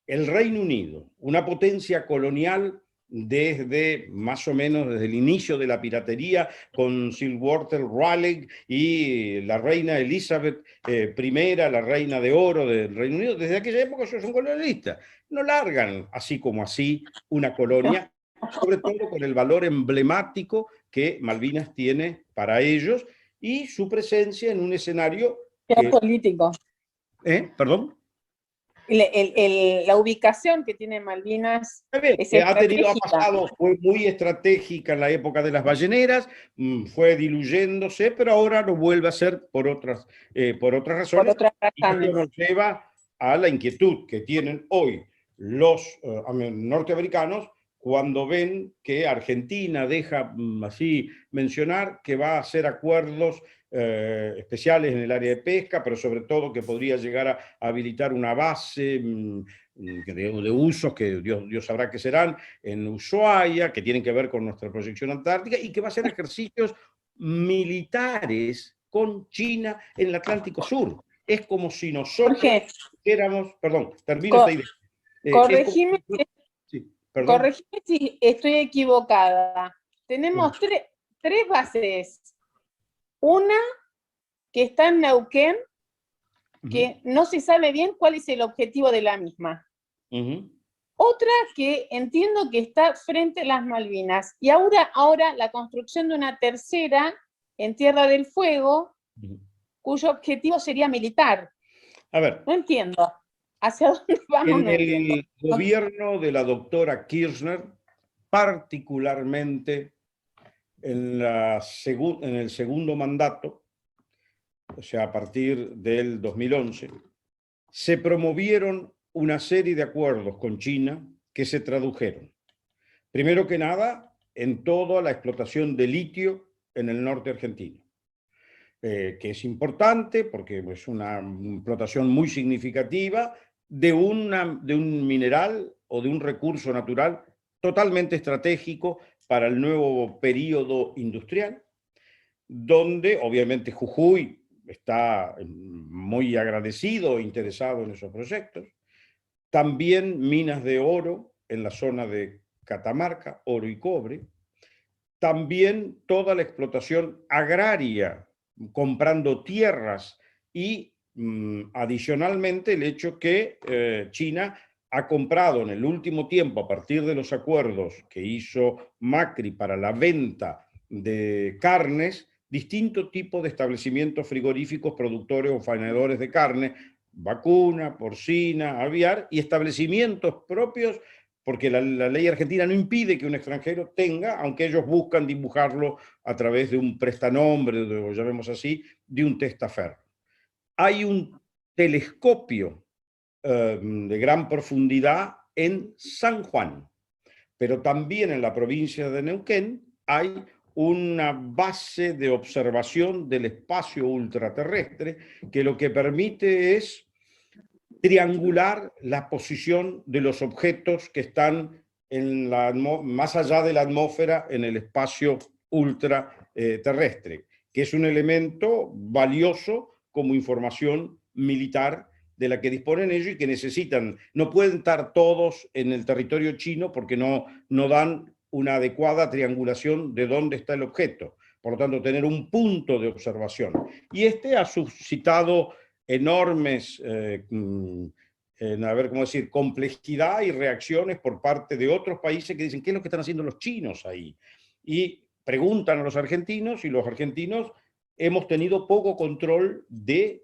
el Reino Unido, una potencia colonial desde más o menos desde el inicio de la piratería con Sir Walter Raleigh y la reina Elizabeth I, la reina de oro del Reino Unido, desde aquella época ellos son colonialistas. No largan así como así una colonia, sobre todo con el valor emblemático que Malvinas tiene para ellos y su presencia en un escenario geopolítico. ¿Perdón? La ubicación que tiene Malvinas es Ha estratégica. pasado, fue muy estratégica en la época de las balleneras, fue diluyéndose, pero ahora lo vuelve a hacer por otras razones. Por otras Y esto razones. nos lleva a la inquietud que tienen hoy los norteamericanos cuando ven que Argentina deja así mencionar que va a hacer acuerdos especiales en el área de pesca, pero sobre todo que podría llegar a habilitar una base de usos que Dios sabrá que serán en Ushuaia, que tienen que ver con nuestra proyección antártica y que va a hacer ejercicios militares con China en el Atlántico Sur. Es como si nosotros éramos, perdón, termino esta idea. Corregime, sí, perdón. Corregime si estoy equivocada. Tenemos tres bases. Una que está en Neuquén, que no se sabe bien cuál es el objetivo de la misma. Otra que entiendo que está frente a las Malvinas. Y ahora la construcción de una tercera en Tierra del Fuego, cuyo objetivo sería militar. A ver. No entiendo. ¿Hacia dónde vamos? En el gobierno de la doctora Kirchner, particularmente en el segundo mandato, o sea, a partir del 2011, se promovieron una serie de acuerdos con China que se tradujeron, primero que nada, en toda la explotación de litio en el norte argentino, que es importante porque es una explotación muy significativa de un mineral o de un recurso natural totalmente estratégico para el nuevo periodo industrial, donde obviamente Jujuy está muy agradecido e interesado en esos proyectos. También minas de oro en la zona de Catamarca, oro y cobre. También toda la explotación agraria, comprando tierras y adicionalmente el hecho que China ha comprado en el último tiempo, a partir de los acuerdos que hizo Macri para la venta de carnes, distintos tipos de establecimientos frigoríficos, productores o faenadores de carne, vacuna, porcina, aviar, y establecimientos propios, porque la ley argentina no impide que un extranjero tenga, aunque ellos buscan dibujarlo a través de un prestanombre, o llamemos así, de un testaferro. Hay un telescopio de gran profundidad en San Juan, pero también en la provincia de Neuquén hay una base de observación del espacio ultraterrestre que lo que permite es triangular la posición de los objetos que están más allá de la atmósfera en el espacio ultraterrestre, que es un elemento valioso como información militar de la que disponen ellos y que necesitan. No pueden estar todos en el territorio chino porque no dan una adecuada triangulación de dónde está el objeto. Por lo tanto, tener un punto de observación. Y este ha suscitado enormes, a ver cómo decir, complejidad y reacciones por parte de otros países que dicen, ¿qué es lo que están haciendo los chinos ahí? Y preguntan a los argentinos y los argentinos hemos tenido poco control de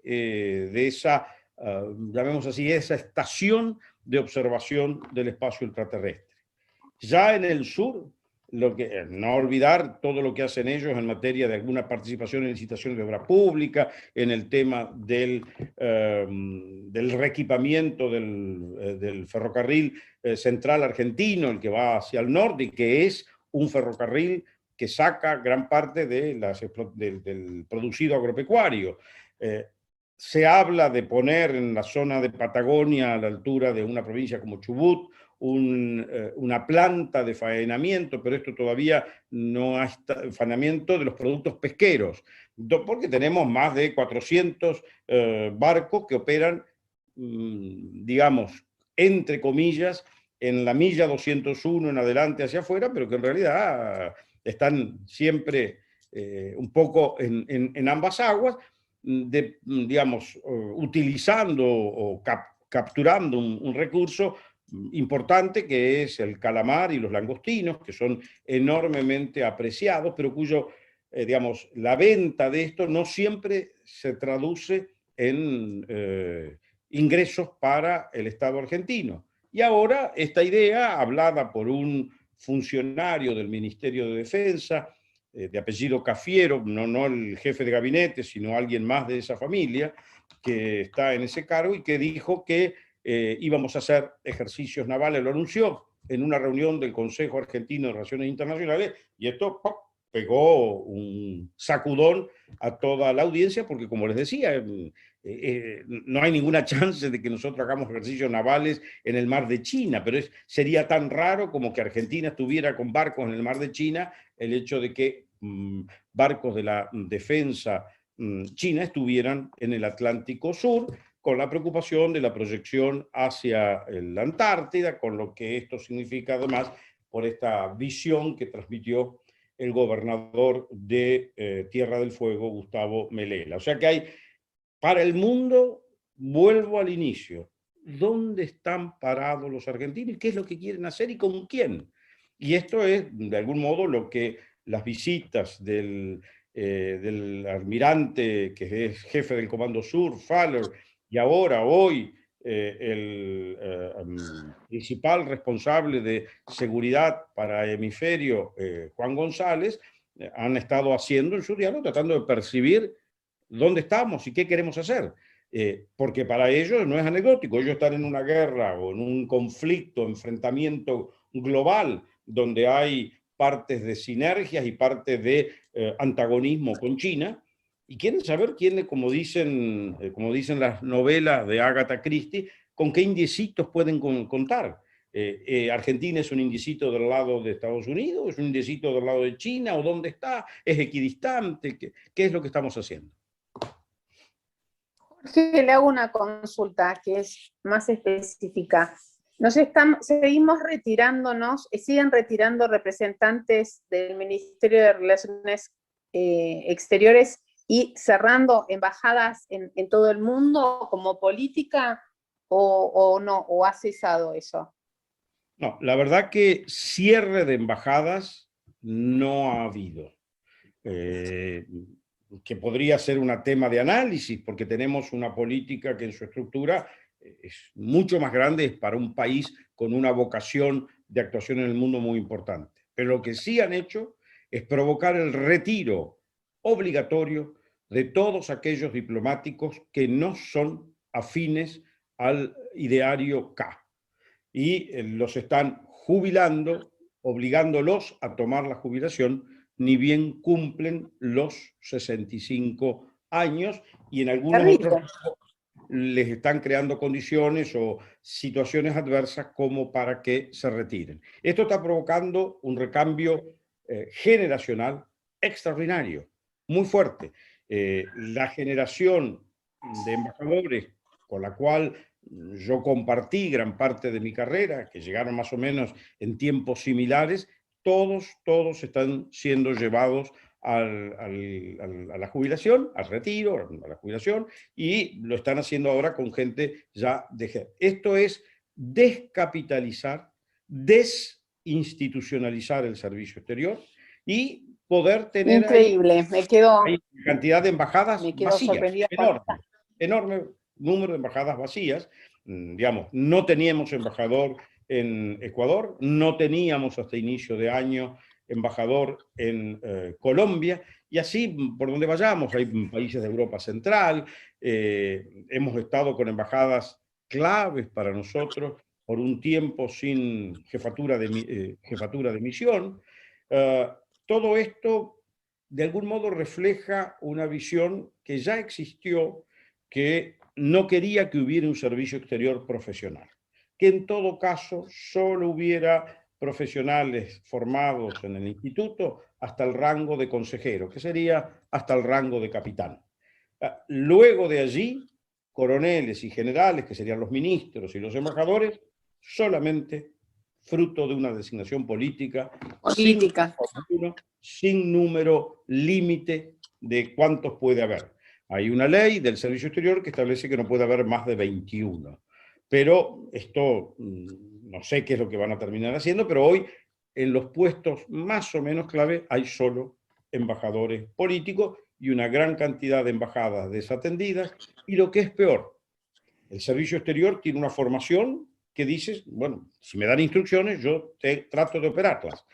esa, llamemos así, esa estación de observación del espacio ultraterrestre. Ya en el sur, no olvidar todo lo que hacen ellos en materia de alguna participación en licitaciones de obra pública, en el tema del reequipamiento del ferrocarril central argentino, el que va hacia el norte y que es un ferrocarril que saca gran parte del producido agropecuario. Se habla de poner en la zona de Patagonia, a la altura de una provincia como Chubut, una planta de faenamiento, pero esto todavía no está, faenamiento de los productos pesqueros, porque tenemos más de 400 barcos que operan, digamos, entre comillas, en la milla 201 en adelante hacia afuera, pero que en realidad están siempre un poco en ambas aguas, digamos, utilizando o capturando un recurso importante que es el calamar y los langostinos, que son enormemente apreciados, pero cuyo, digamos, la venta de esto no siempre se traduce en ingresos para el Estado argentino. Y ahora esta idea, hablada por un funcionario del Ministerio de Defensa, de apellido Cafiero, no el jefe de gabinete, sino alguien más de esa familia, que está en ese cargo y que dijo que íbamos a hacer ejercicios navales, lo anunció en una reunión del Consejo Argentino de Relaciones Internacionales, y esto ¡pop!, pegó un sacudón a toda la audiencia, porque como les decía, no hay ninguna chance de que nosotros hagamos ejercicios navales en el mar de China, pero sería tan raro como que Argentina estuviera con barcos en el mar de China, el hecho de que barcos de la defensa china estuvieran en el Atlántico Sur, con la preocupación de la proyección hacia la Antártida, con lo que esto significa además por esta visión que transmitió el gobernador de Tierra del Fuego, Gustavo Melela. O sea que hay, para el mundo, vuelvo al inicio, ¿dónde están parados los argentinos? ¿Qué es lo que quieren hacer y con quién? Y esto es, de algún modo, lo que las visitas del almirante, que es jefe del Comando Sur, Faller, y ahora, hoy, el principal responsable de seguridad para hemisferio, Juan González, han estado haciendo en su diálogo, tratando de percibir dónde estamos y qué queremos hacer. Porque para ellos no es anecdótico, ellos están en una guerra o en un conflicto, enfrentamiento global, donde hay partes de sinergias y partes de antagonismo con China, y quieren saber quién, como dicen las novelas de Agatha Christie, con qué indiecitos pueden contar. Argentina es un indicito del lado de Estados Unidos, es un indicito del lado de China, o dónde está, es equidistante, ¿qué es lo que estamos haciendo? Jorge, le hago una consulta que es más específica. Seguimos retirándonos, siguen retirando representantes del Ministerio de Relaciones Exteriores y cerrando embajadas en todo el mundo como política, o no, o ha cesado eso. No, la verdad que cierre de embajadas no ha habido. Que podría ser un tema de análisis, porque tenemos una política que en su estructura es mucho más grande para un país con una vocación de actuación en el mundo muy importante. Pero lo que sí han hecho es provocar el retiro obligatorio de todos aquellos diplomáticos que no son afines al ideario K. Y los están jubilando, obligándolos a tomar la jubilación, ni bien cumplen los 65 años, y en algunos otros les están creando condiciones o situaciones adversas como para que se retiren. Esto está provocando un recambio generacional extraordinario, muy fuerte. La generación de embajadores con la cual yo compartí gran parte de mi carrera, que llegaron más o menos en tiempos similares, todos están siendo llevados a la jubilación, al retiro, a la jubilación, y lo están haciendo ahora con gente ya de... Esto es descapitalizar, desinstitucionalizar el servicio exterior y poder tener... Increíble, me quedo... Hay cantidad de embajadas vacías, enorme número de embajadas vacías. Digamos, no teníamos embajador en Ecuador, no teníamos hasta inicio de año embajador en Colombia, y así por donde vayamos, hay países de Europa Central, hemos estado con embajadas claves para nosotros por un tiempo sin jefatura de misión. Todo esto de algún modo refleja una visión que ya existió, que no quería que hubiera un servicio exterior profesional, que en todo caso solo hubiera profesionales formados en el instituto hasta el rango de consejero, que sería hasta el rango de capitán. Luego de allí, coroneles y generales, que serían los ministros y los embajadores, solamente fruto de una designación política. Sin número límite de cuántos puede haber. Hay una ley del servicio exterior que establece que no puede haber más de 21. Pero esto, no sé qué es lo que van a terminar haciendo, pero hoy en los puestos más o menos clave hay solo embajadores políticos y una gran cantidad de embajadas desatendidas. Y lo que es peor, El servicio exterior tiene una formación que dice, bueno, si me dan instrucciones, yo trato de operarlas.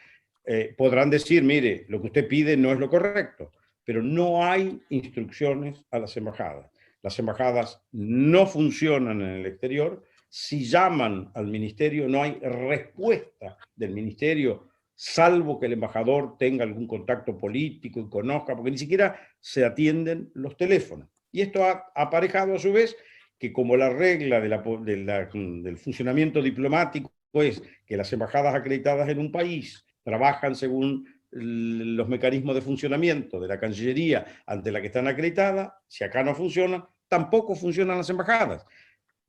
Podrán decir, mire, lo que usted pide no es lo correcto, pero no hay instrucciones a las embajadas. Las embajadas no funcionan en el exterior. Si llaman al ministerio, no hay respuesta del ministerio, salvo que el embajador tenga algún contacto político y conozca, porque ni siquiera se atienden los teléfonos. Y esto ha aparejado a su vez que, como la regla del funcionamiento diplomático es que las embajadas acreditadas en un país trabajan según los mecanismos de funcionamiento de la Cancillería ante la que están acreditadas, si acá no funcionan, tampoco funcionan las embajadas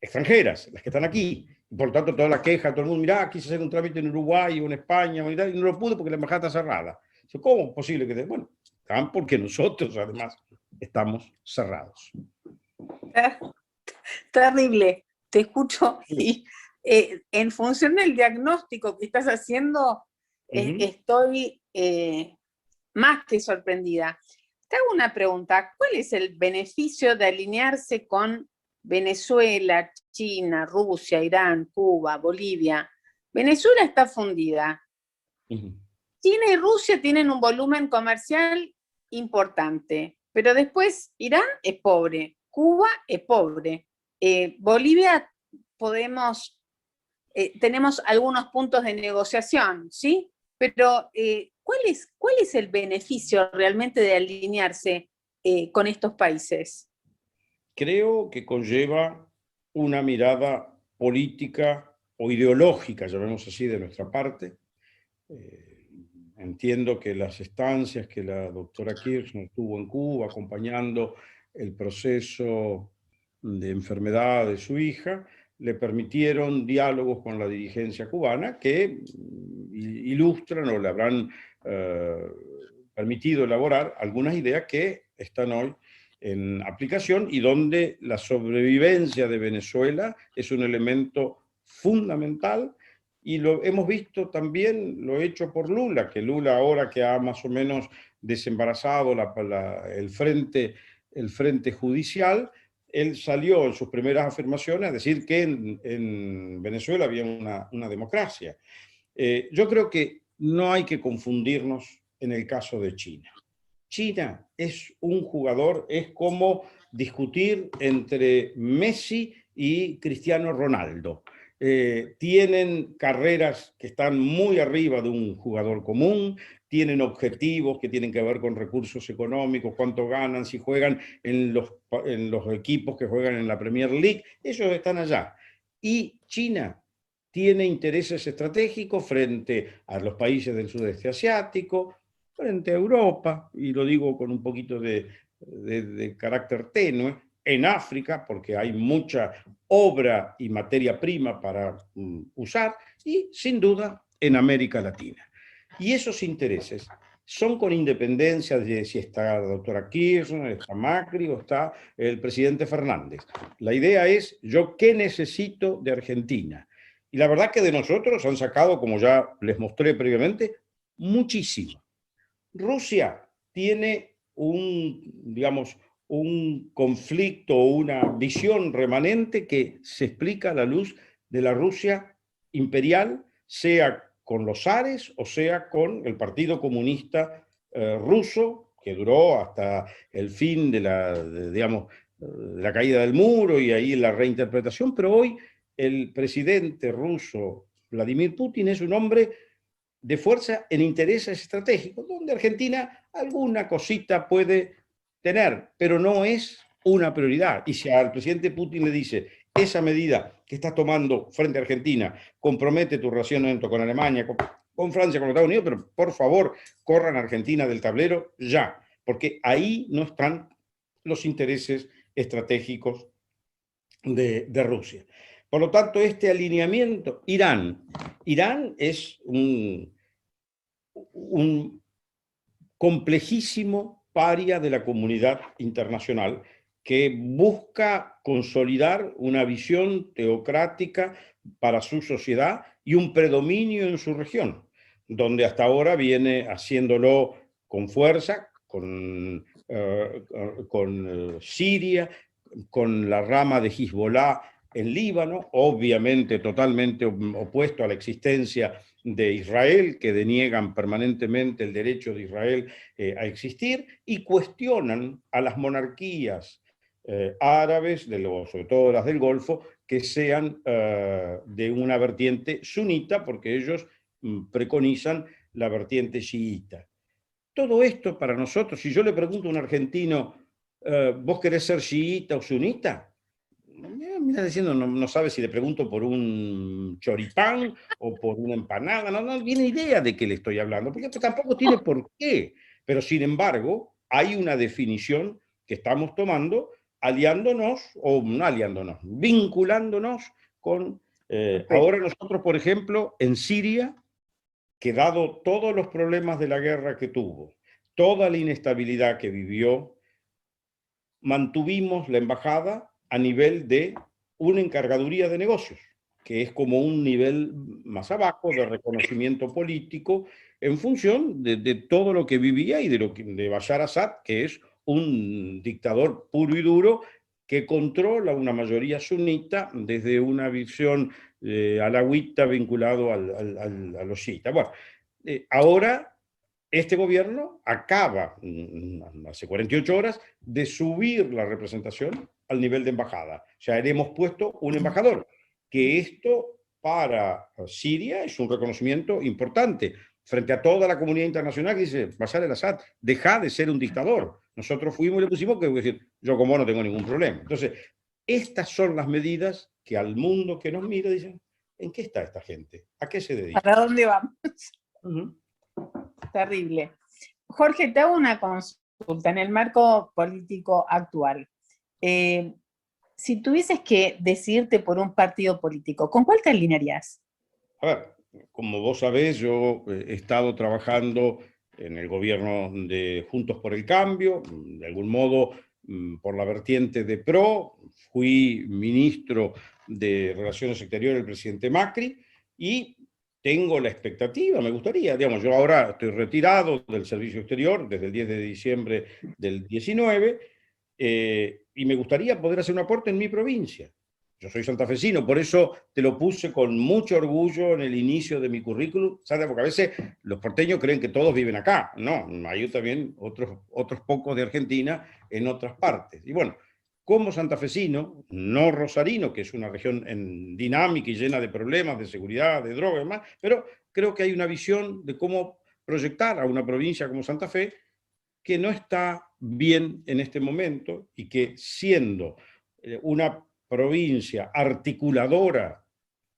extranjeras, las que están aquí. Por lo tanto, toda la queja, todo el mundo, mira, quise hacer un trámite en Uruguay o en España, y no lo pude porque la embajada está cerrada. ¿Cómo es posible que bueno, están porque nosotros además estamos cerrados. Terrible, te escucho y en función del diagnóstico que estás haciendo, estoy más que sorprendida. Te hago una pregunta, ¿cuál es el beneficio de alinearse con Venezuela, China, Rusia, Irán, Cuba, Bolivia? Venezuela está fundida. China y Rusia tienen un volumen comercial importante, pero después Irán es pobre, Cuba es pobre. Bolivia tenemos algunos puntos de negociación, ¿sí? Pero ¿cuál es el beneficio realmente de alinearse con estos países? Creo que conlleva una mirada política o ideológica, llamemos así, de nuestra parte. Entiendo que las estancias que la doctora Kirchner tuvo en Cuba acompañando el proceso de enfermedad de su hija le permitieron diálogos con la dirigencia cubana que ilustran o le habrán permitido elaborar algunas ideas que están hoy en aplicación y donde la sobrevivencia de Venezuela es un elemento fundamental. Y lo hemos visto también, lo hecho por Lula, que Lula ahora que ha más o menos desembarazado el frente judicial, él salió en sus primeras afirmaciones a decir que en Venezuela había una democracia. Yo creo que no hay que confundirnos en el caso de China. China es un jugador, es como discutir entre Messi y Cristiano Ronaldo. Tienen carreras que están muy arriba de un jugador común, tienen objetivos que tienen que ver con recursos económicos, cuánto ganan, si juegan en los equipos que juegan en la Premier League, ellos están allá. Y China tiene intereses estratégicos frente a los países del sudeste asiático, frente a Europa, y lo digo con un poquito de carácter tenue, en África, porque hay mucha obra y materia prima para usar, y sin duda en América Latina. Y esos intereses son con independencia de si está la doctora Kirchner, está Macri o está el presidente Fernández. La idea es, ¿yo qué necesito de Argentina? Y la verdad que de nosotros han sacado, como ya les mostré previamente, muchísimo. Rusia tiene un conflicto o una visión remanente que se explica a la luz de la Rusia imperial, sea con los zares o sea con el Partido Comunista ruso, que duró hasta el fin de la caída del muro y ahí la reinterpretación, pero hoy el presidente ruso Vladimir Putin es un hombre de fuerza en intereses estratégicos, donde Argentina alguna cosita puede tener, pero no es una prioridad. Y si al presidente Putin le dice, esa medida que estás tomando frente a Argentina compromete tu relacionamiento con Alemania, con Francia, con los Estados Unidos, pero por favor, corran a Argentina del tablero ya, porque ahí no están los intereses estratégicos de Rusia. Por lo tanto, este alineamiento, Irán es un complejísimo paria de la comunidad internacional que busca consolidar una visión teocrática para su sociedad y un predominio en su región, donde hasta ahora viene haciéndolo con fuerza, con Siria, con la rama de Hezbollah en Líbano, obviamente totalmente opuesto a la existencia de Israel, que deniegan permanentemente el derecho de Israel a existir, y cuestionan a las monarquías árabes, sobre todo las del Golfo, que sean de una vertiente sunita, porque ellos preconizan la vertiente chiita. Todo esto para nosotros, si yo le pregunto a un argentino, ¿vos querés ser chiita o sunita? Me está diciendo, no sabe si le pregunto por un choripán o por una empanada, no tiene idea de qué le estoy hablando, porque tampoco tiene por qué. Pero sin embargo, hay una definición que estamos tomando aliándonos, o no aliándonos, vinculándonos con... ahora nosotros, por ejemplo, en Siria, que dado todos los problemas de la guerra que tuvo, toda la inestabilidad que vivió, mantuvimos la embajada a nivel de una encargaduría de negocios, que es como un nivel más abajo de reconocimiento político en función de todo lo que vivía y de Bashar Assad, que es un dictador puro y duro que controla una mayoría sunita desde una visión alawita vinculado a los chiitas. Bueno, ahora este gobierno acaba, hace 48 horas, de subir la representación al nivel de embajada. O sea, hemos puesto un embajador, que esto para Siria es un reconocimiento importante frente a toda la comunidad internacional que dice, Bashar al-Assad, deja de ser un dictador. Nosotros fuimos y le pusimos que decir, yo como no tengo ningún problema. Entonces, estas son las medidas que al mundo que nos mira dicen, ¿en qué está esta gente? ¿A qué se dedica? ¿Para dónde vamos? Terrible. Jorge, te hago una consulta en el marco político actual. Si tuvieses que decidirte por un partido político, ¿con cuál te alinearías? A ver, como vos sabés, yo he estado trabajando en el gobierno de Juntos por el Cambio, de algún modo por la vertiente de PRO, fui ministro de Relaciones Exteriores del presidente Macri y tengo la expectativa, me gustaría, digamos, yo ahora estoy retirado del servicio exterior desde el 10 de diciembre del 19 y me gustaría poder hacer un aporte en mi provincia. Yo soy santafesino, por eso te lo puse con mucho orgullo en el inicio de mi currículum, ¿sabes? Porque a veces los porteños creen que todos viven acá. No, hay también otros pocos de Argentina en otras partes. Y bueno, como santafesino, no rosarino, que es una región dinámica y llena de problemas de seguridad, de drogas y demás, pero creo que hay una visión de cómo proyectar a una provincia como Santa Fe que no está bien en este momento y que siendo una provincia articuladora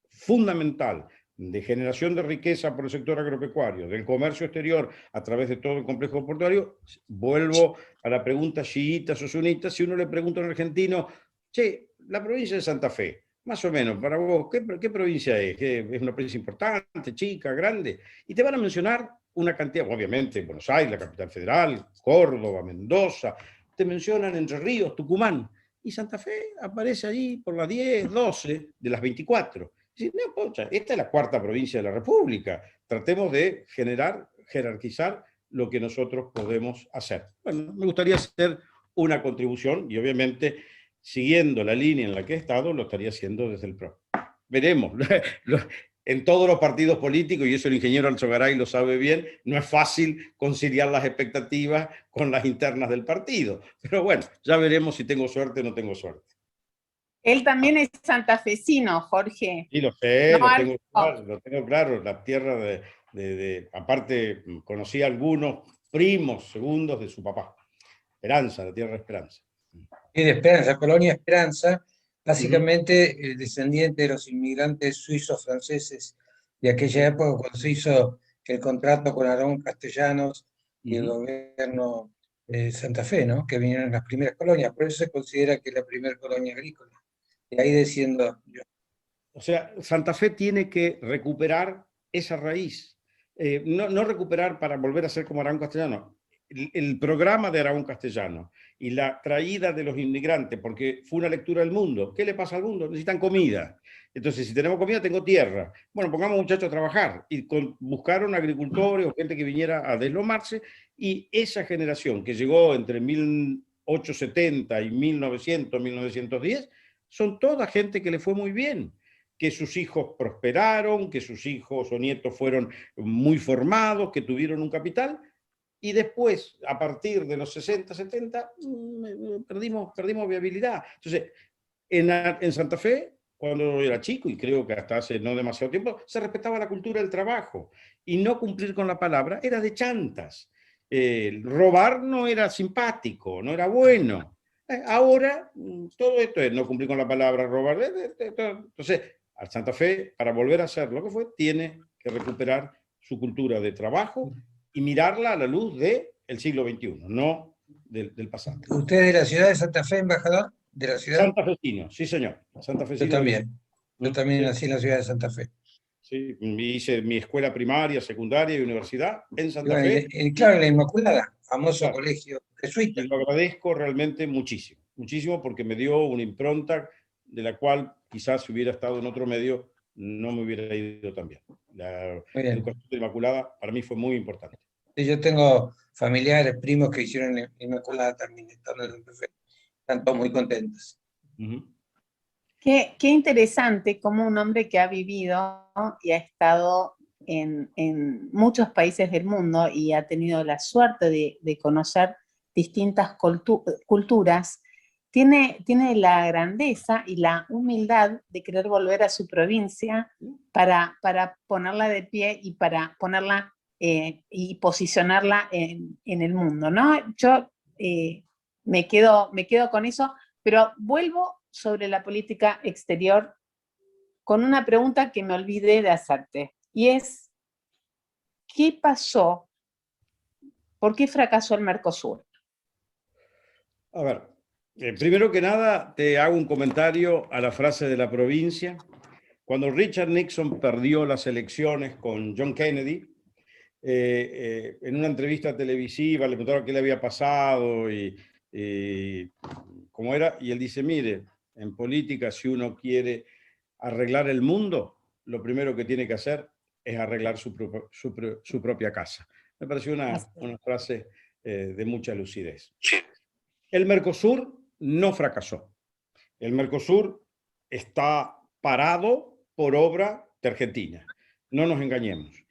fundamental de generación de riqueza por el sector agropecuario, del comercio exterior a través de todo el complejo portuario, vuelvo a la pregunta chiitas o sunitas, si uno le pregunta a un argentino, che, la provincia de Santa Fe, más o menos, para vos, ¿qué provincia es? ¿Es una provincia importante, chica, grande? Y te van a mencionar una cantidad, obviamente, Buenos Aires, la capital federal, Córdoba, Mendoza, te mencionan Entre Ríos, Tucumán, y Santa Fe aparece allí por las 10, 12 de las 24. No, pocha, esta es la cuarta provincia de la República. Tratemos de jerarquizar lo que nosotros podemos hacer. Bueno, me gustaría hacer una contribución y obviamente, siguiendo la línea en la que he estado, lo estaría haciendo desde el PRO. Veremos. En todos los partidos políticos, y eso el ingeniero Alzogaray lo sabe bien, no es fácil conciliar las expectativas con las internas del partido. Pero bueno, ya veremos si tengo suerte o no tengo suerte. Él también es santafesino, Jorge. Sí, lo sé, no, lo tengo claro, la tierra aparte conocí a algunos primos segundos de su papá. Esperanza, la tierra de Esperanza. Y de Esperanza, Colonia Esperanza, básicamente descendiente de los inmigrantes suizos franceses de aquella época, cuando se hizo el contrato con Aarón Castellanos y el gobierno de Santa Fe, ¿no? Que vinieron las primeras colonias, por eso se considera que es la primera colonia agrícola. Y ahí desciendo yo. O sea, Santa Fe tiene que recuperar esa raíz. No recuperar para volver a ser como Aragón Castellano. El programa de Aragón Castellano y la traída de los inmigrantes, porque fue una lectura del mundo. ¿Qué le pasa al mundo? Necesitan comida. Entonces, si tenemos comida, tengo tierra. Bueno, pongamos muchachos a trabajar. Y buscaron agricultores o gente que viniera a deslomarse. Y esa generación que llegó entre 1870 y 1900, 1910, son toda gente que le fue muy bien, que sus hijos prosperaron, que sus hijos o nietos fueron muy formados, que tuvieron un capital, y después, a partir de los 60, 70, perdimos viabilidad. Entonces, en Santa Fe, cuando era chico, y creo que hasta hace no demasiado tiempo, se respetaba la cultura del trabajo, y no cumplir con la palabra era de chantas. Robar no era simpático, no era bueno. Ahora, todo esto es no cumplir con la palabra, robar. Entonces, al Santa Fe, para volver a ser lo que fue, tiene que recuperar su cultura de trabajo y mirarla a la luz del siglo XXI, no del pasado. ¿Usted es de la ciudad de Santa Fe, embajador? ¿De la ciudad? Santafesino, sí señor. Yo también. Yo también Sí. nací en la ciudad de Santa Fe. Sí, hice mi escuela primaria, secundaria y universidad en Santa Bueno, Fe. claro, en la Inmaculada, famoso Claro. colegio jesuita. Y lo agradezco realmente muchísimo, muchísimo, porque me dio una impronta de la cual quizás si hubiera estado en otro medio no me hubiera ido tan bien. La Muy bien. educación de Inmaculada para mí fue muy importante. Sí, yo tengo familiares, primos que hicieron la Inmaculada también, estando en Santa Fe. Están todos muy contentos. Uh-huh. Qué interesante cómo un hombre que ha vivido y ha estado en muchos países del mundo y ha tenido la suerte de conocer distintas culturas, tiene la grandeza y la humildad de querer volver a su provincia para ponerla de pie y para ponerla y posicionarla en el mundo, ¿no? Yo me quedo con eso, pero vuelvo sobre la política exterior con una pregunta que me olvidé de hacerte, y es, ¿qué pasó? ¿Por qué fracasó el Mercosur? A ver, primero que nada te hago un comentario a la frase de la provincia. Cuando Richard Nixon perdió las elecciones con John Kennedy, en una entrevista televisiva le preguntaron qué le había pasado y cómo era, y él dice, mire, en política si uno quiere arreglar el mundo, lo primero que tiene que hacer es arreglar su propia casa. Me pareció una frase de mucha lucidez. El Mercosur no fracasó. El Mercosur está parado por obra de Argentina. No nos engañemos.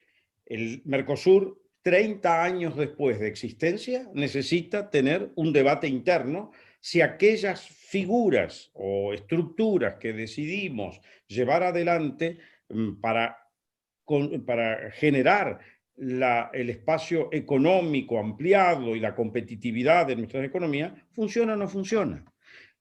El Mercosur, 30 años después de existencia, necesita tener un debate interno si aquellas figuras o estructuras que decidimos llevar adelante para generar el espacio económico ampliado y la competitividad de nuestras economías, ¿funciona o no funciona?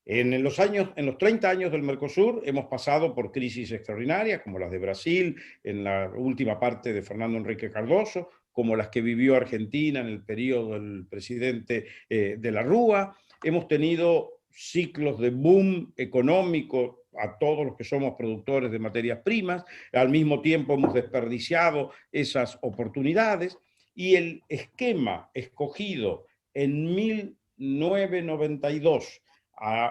En los 30 años del Mercosur hemos pasado por crisis extraordinarias, como las de Brasil, en la última parte de Fernando Henrique Cardoso, como las que vivió Argentina en el periodo del presidente de la Rúa. Hemos tenido ciclos de boom económico a todos los que somos productores de materias primas. Al mismo tiempo hemos desperdiciado esas oportunidades, y el esquema escogido en 1992,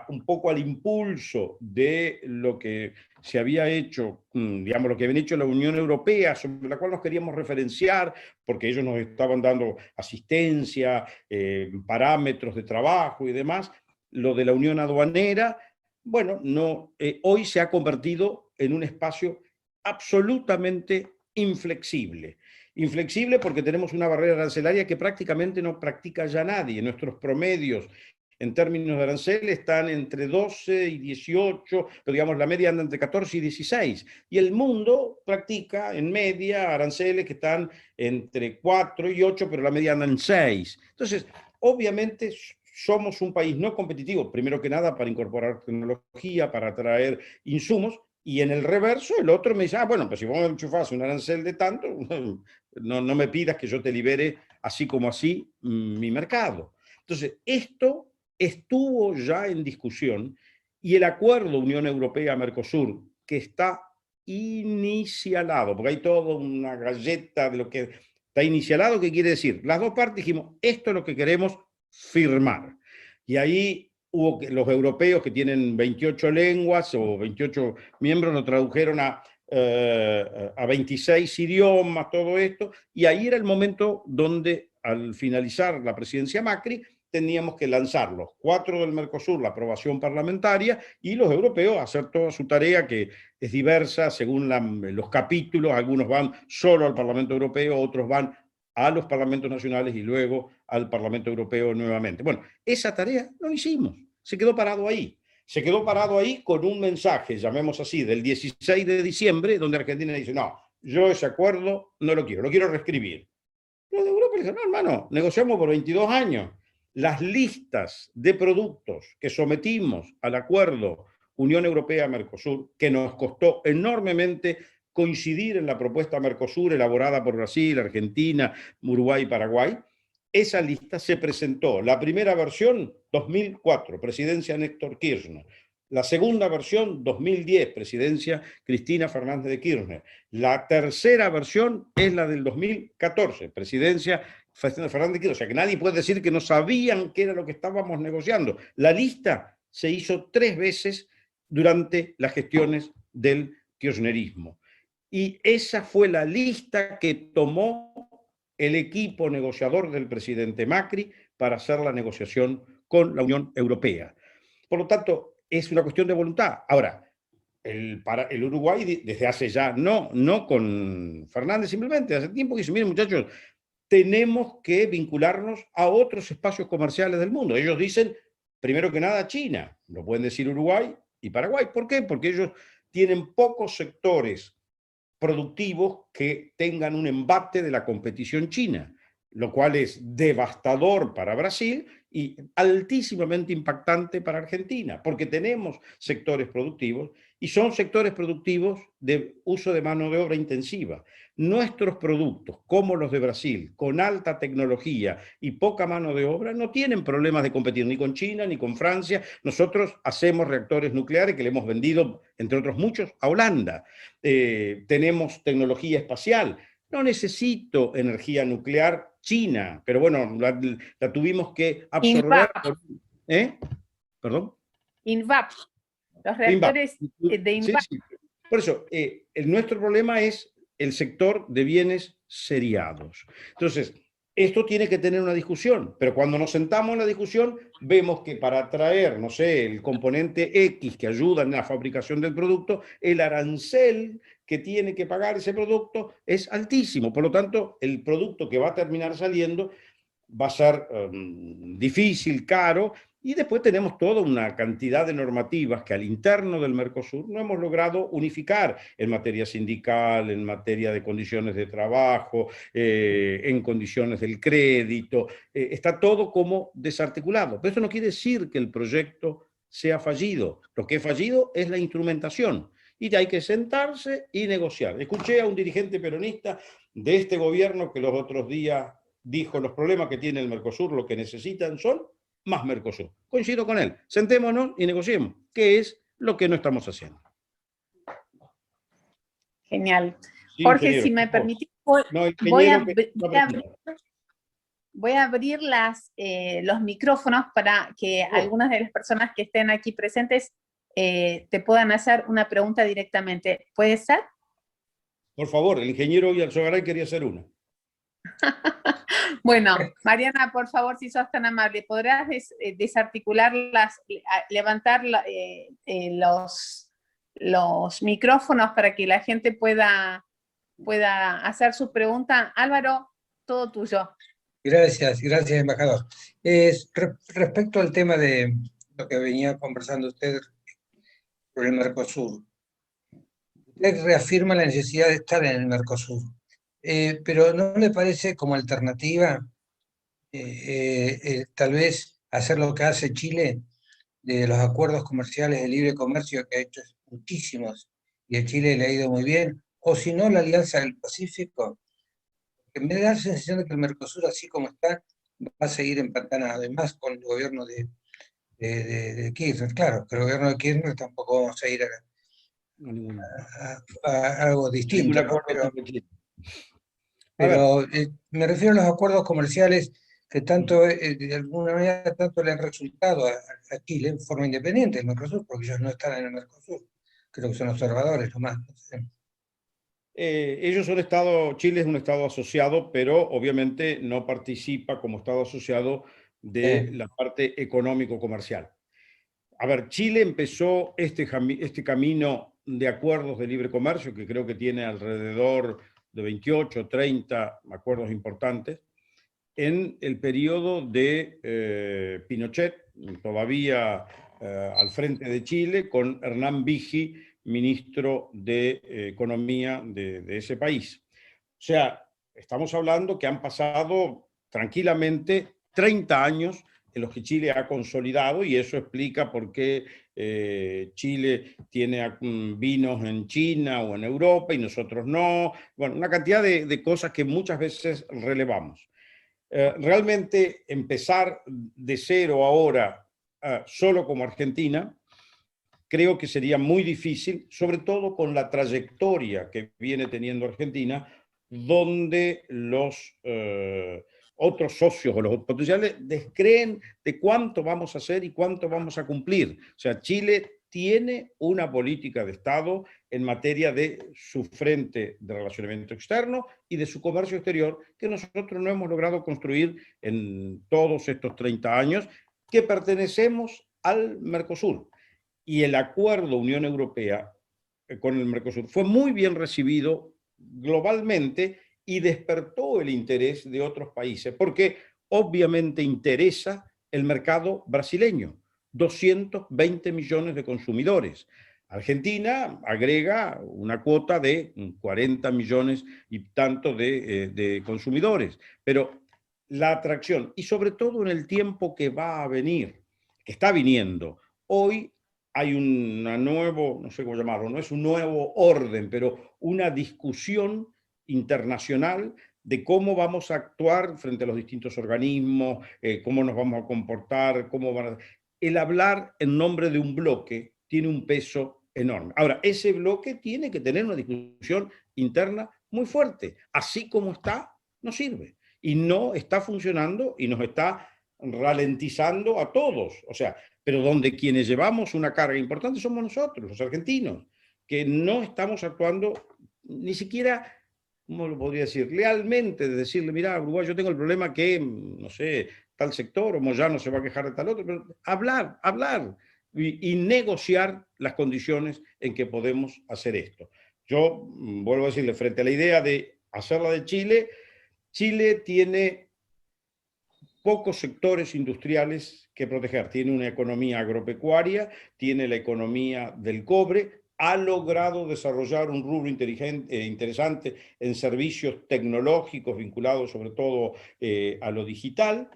un poco al impulso de lo que se había hecho, digamos, lo que había hecho la Unión Europea, sobre la cual nos queríamos referenciar, porque ellos nos estaban dando asistencia, parámetros de trabajo y demás. Lo de la Unión Aduanera, bueno, hoy se ha convertido en un espacio absolutamente inflexible. Inflexible porque tenemos una barrera arancelaria que prácticamente no practica ya nadie. Nuestros promedios en términos de arancel están entre 12 y 18, pero digamos la media anda entre 14 y 16. Y el mundo practica en media aranceles que están entre 4 y 8, pero la media anda en 6. Entonces, obviamente somos un país no competitivo, primero que nada para incorporar tecnología, para atraer insumos, y en el reverso el otro me dice, bueno, pues si vos me enchufás un arancel de tanto, no me pidas que yo te libere así como así mi mercado. Entonces, esto estuvo ya en discusión, y el acuerdo Unión Europea-Mercosur, que está inicialado, porque hay toda una galleta de lo que está inicialado, que quiere decir, las dos partes dijimos, esto es lo que queremos firmar. Y ahí hubo los europeos que tienen 28 lenguas o 28 miembros, lo tradujeron a 26 idiomas, todo esto, y ahí era el momento donde, al finalizar la presidencia Macri, teníamos que lanzar los 4 del Mercosur, la aprobación parlamentaria, y los europeos hacer toda su tarea, que es diversa según los capítulos. Algunos van solo al Parlamento Europeo, otros van a los parlamentos nacionales y luego al Parlamento Europeo nuevamente. Bueno, esa tarea no hicimos, se quedó parado ahí. Se quedó parado ahí con un mensaje, llamemos así, del 16 de diciembre, donde Argentina dice, no, yo ese acuerdo no lo quiero reescribir. Los de Europa dicen, no, hermano, negociamos por 22 años. Las listas de productos que sometimos al acuerdo Unión Europea-Mercosur, que nos costó enormemente coincidir en la propuesta Mercosur elaborada por Brasil, Argentina, Uruguay y Paraguay, esa lista se presentó. La primera versión, 2004, presidencia Néstor Kirchner. La segunda versión, 2010, presidencia Cristina Fernández de Kirchner. La tercera versión es la del 2014, presidencia Fernández de Kirchner. O sea que nadie puede decir que no sabían qué era lo que estábamos negociando. La lista se hizo 3 veces durante las gestiones del kirchnerismo. Y esa fue la lista que tomó el equipo negociador del presidente Macri para hacer la negociación con la Unión Europea. Por lo tanto, es una cuestión de voluntad. Ahora, el Uruguay desde hace ya, no con Fernández simplemente, hace tiempo que dice, miren muchachos, tenemos que vincularnos a otros espacios comerciales del mundo. Ellos dicen, primero que nada, China, lo pueden decir Uruguay y Paraguay. ¿Por qué? Porque ellos tienen pocos sectores productivos que tengan un embate de la competición china, lo cual es devastador para Brasil y altísimamente impactante para Argentina, porque tenemos sectores productivos y son sectores productivos de uso de mano de obra intensiva. Nuestros productos, como los de Brasil, con alta tecnología y poca mano de obra, no tienen problemas de competir ni con China ni con Francia. Nosotros hacemos reactores nucleares que le hemos vendido, entre otros muchos, a Holanda. Tenemos tecnología espacial. No necesito energía nuclear china, pero bueno, la tuvimos que absorber. ¿Perdón? INVAP, los reactores de INVAP. Sí. Por eso, nuestro problema es el sector de bienes seriados. Entonces, esto tiene que tener una discusión, pero cuando nos sentamos en la discusión, vemos que para traer, no sé, el componente X que ayuda en la fabricación del producto, el arancel que tiene que pagar ese producto es altísimo. Por lo tanto, el producto que va a terminar saliendo va a ser difícil, caro, y después tenemos toda una cantidad de normativas que al interno del Mercosur no hemos logrado unificar en materia sindical, en materia de condiciones de trabajo, en condiciones del crédito. Está todo como desarticulado. Pero eso no quiere decir que el proyecto sea fallido. Lo que es fallido es la instrumentación. Y hay que sentarse y negociar. Escuché a un dirigente peronista de este gobierno que los otros días dijo, los problemas que tiene el Mercosur, lo que necesitan son más Mercosur. Coincido con él. Sentémonos y negociemos, que es lo que no estamos haciendo. Genial. Sí, Jorge, si me permitís, voy a abrir los micrófonos para que algunas de las personas que estén aquí presentes te puedan hacer una pregunta directamente. ¿Puede ser? Por favor, el ingeniero Alzogaray quería hacer una. Bueno, Mariana, por favor, si sos tan amable, ¿podrás desarticular levantar los micrófonos para que la gente pueda hacer su pregunta? Álvaro, todo tuyo. Gracias, embajador. Respecto al tema de lo que venía conversando usted sobre el Mercosur, usted reafirma la necesidad de estar en el Mercosur. Pero ¿no le parece como alternativa tal vez hacer lo que hace Chile de los acuerdos comerciales de libre comercio, que ha hecho muchísimos y a Chile le ha ido muy bien? O si no, la Alianza del Pacífico, que me da la sensación de que el Mercosur, así como está, va a seguir empantanado, además con el gobierno de Kirchner. Claro, pero el gobierno de Kirchner tampoco vamos a ir a algo distinto, ¿no? Pero me refiero a los acuerdos comerciales que tanto, de alguna manera, tanto le han resultado a Chile en forma independiente del Mercosur, porque ellos no están en el Mercosur, creo que son observadores nomás. No sé. Ellos son Chile es un estado asociado, pero obviamente no participa como estado asociado de la parte económico-comercial. A ver, Chile empezó este camino de acuerdos de libre comercio, que creo que tiene alrededor de 28, 30 acuerdos importantes, en el periodo de Pinochet, todavía al frente de Chile, con Hernán Vigi, ministro de Economía de ese país. O sea, estamos hablando que han pasado tranquilamente 30 años en los que Chile ha consolidado, y eso explica por qué Chile tiene vinos en China o en Europa y nosotros no. Bueno, una cantidad de cosas que muchas veces relevamos. Realmente empezar de cero ahora, solo como Argentina, creo que sería muy difícil, sobre todo con la trayectoria que viene teniendo Argentina, donde los otros socios o los potenciales descreen de cuánto vamos a hacer y cuánto vamos a cumplir. O sea, Chile tiene una política de Estado en materia de su frente de relacionamiento externo y de su comercio exterior, que nosotros no hemos logrado construir en todos estos 30 años, que pertenecemos al Mercosur. Y el acuerdo Unión Europea con el Mercosur fue muy bien recibido globalmente y despertó el interés de otros países, porque obviamente interesa el mercado brasileño, 220 millones de consumidores. Argentina agrega una cuota de 40 millones y tanto de consumidores, pero la atracción, y sobre todo en el tiempo que va a venir, que está viniendo, hoy hay una nuevo, no sé cómo llamarlo, no es un nuevo orden, pero una discusión internacional de cómo vamos a actuar frente a los distintos organismos, cómo nos vamos a comportar, El hablar en nombre de un bloque tiene un peso enorme. Ahora, ese bloque tiene que tener una discusión interna muy fuerte. Así como está, no sirve. Y no está funcionando y nos está ralentizando a todos. O sea, pero donde quienes llevamos una carga importante somos nosotros, los argentinos, que no estamos actuando ni siquiera, ¿cómo lo podría decir?, lealmente, de decirle, mira, Uruguay, yo tengo el problema que, no sé, tal sector, o Moyano se va a quejar de tal otro, pero hablar y negociar las condiciones en que podemos hacer esto. Yo vuelvo a decirle, frente a la idea de hacerla de Chile, Chile tiene pocos sectores industriales que proteger. Tiene una economía agropecuaria, tiene la economía del cobre, ha logrado desarrollar un rubro interesante en servicios tecnológicos vinculados sobre todo a lo digital,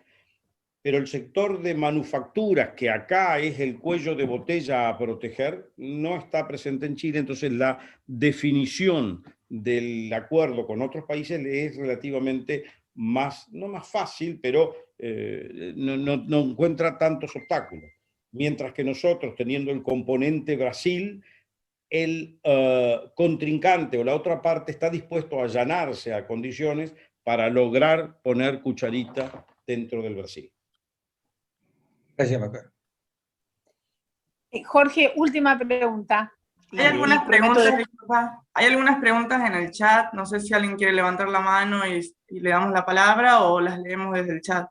pero el sector de manufacturas, que acá es el cuello de botella a proteger, no está presente en Chile. Entonces la definición del acuerdo con otros países es relativamente más, no más fácil, pero no encuentra tantos obstáculos. Mientras que nosotros, teniendo el componente Brasil, el contrincante o la otra parte está dispuesto a allanarse a condiciones para lograr poner cucharita dentro del Brasil. Gracias, Macario. Jorge, última pregunta. Hay algunas preguntas en el chat, no sé si alguien quiere levantar la mano y le damos la palabra o las leemos desde el chat.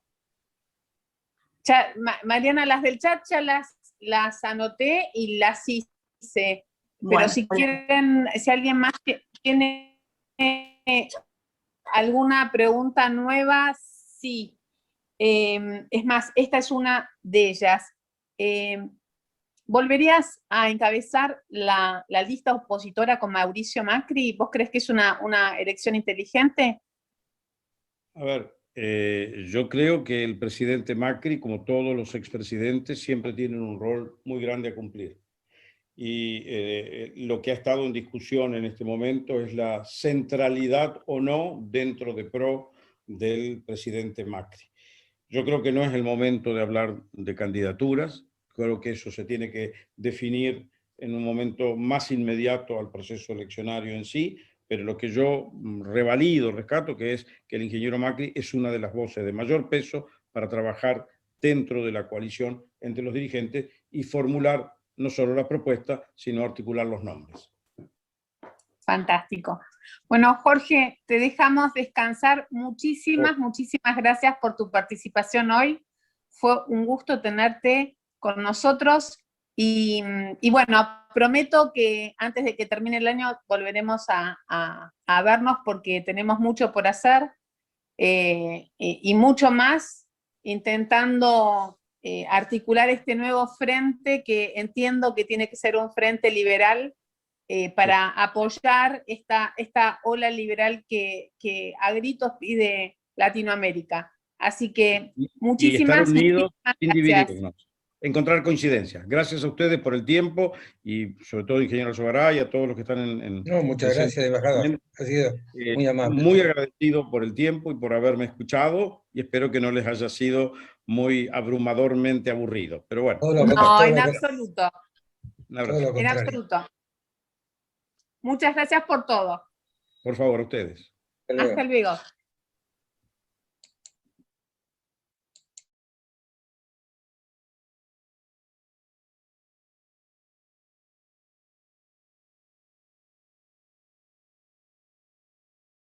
Mariana, las del chat ya las anoté y las hice, Bueno, pero si quieren, si alguien más tiene alguna pregunta nueva, sí. Es más, esta es una de ellas. ¿Volverías a encabezar la lista opositora con Mauricio Macri? ¿Vos crees que es una elección inteligente? A ver, yo creo que el presidente Macri, como todos los expresidentes, siempre tienen un rol muy grande a cumplir. Y lo que ha estado en discusión en este momento es la centralidad o no dentro de PRO del presidente Macri. Yo creo que no es el momento de hablar de candidaturas. Creo que eso se tiene que definir en un momento más inmediato al proceso eleccionario en sí, pero lo que yo revalido, rescato, que es que el ingeniero Macri es una de las voces de mayor peso para trabajar dentro de la coalición entre los dirigentes y formular no solo la propuesta, sino articular los nombres. Fantástico. Bueno, Jorge, te dejamos descansar. Muchísimas gracias por tu participación hoy. fue un gusto tenerte con nosotros y bueno, prometo que antes de que termine el año volveremos a vernos porque tenemos mucho por hacer y mucho más intentando articular este nuevo frente que entiendo que tiene que ser un frente liberal para apoyar esta ola liberal que a gritos pide Latinoamérica. Así que y estar unidos sin gracias. dividirnos. Encontrar coincidencias. Gracias a ustedes por el tiempo y sobre todo ingeniero Sogaray y a todos los que están en No, muchas gracias, embajador. Ha sido muy amable. muy agradecido por el tiempo y por haberme escuchado y espero que no les haya sido muy abrumadormente aburrido. Pero bueno. No, en absoluto. Un abrazo. En absoluto. Muchas gracias por todo. Por favor, a ustedes. Hasta luego.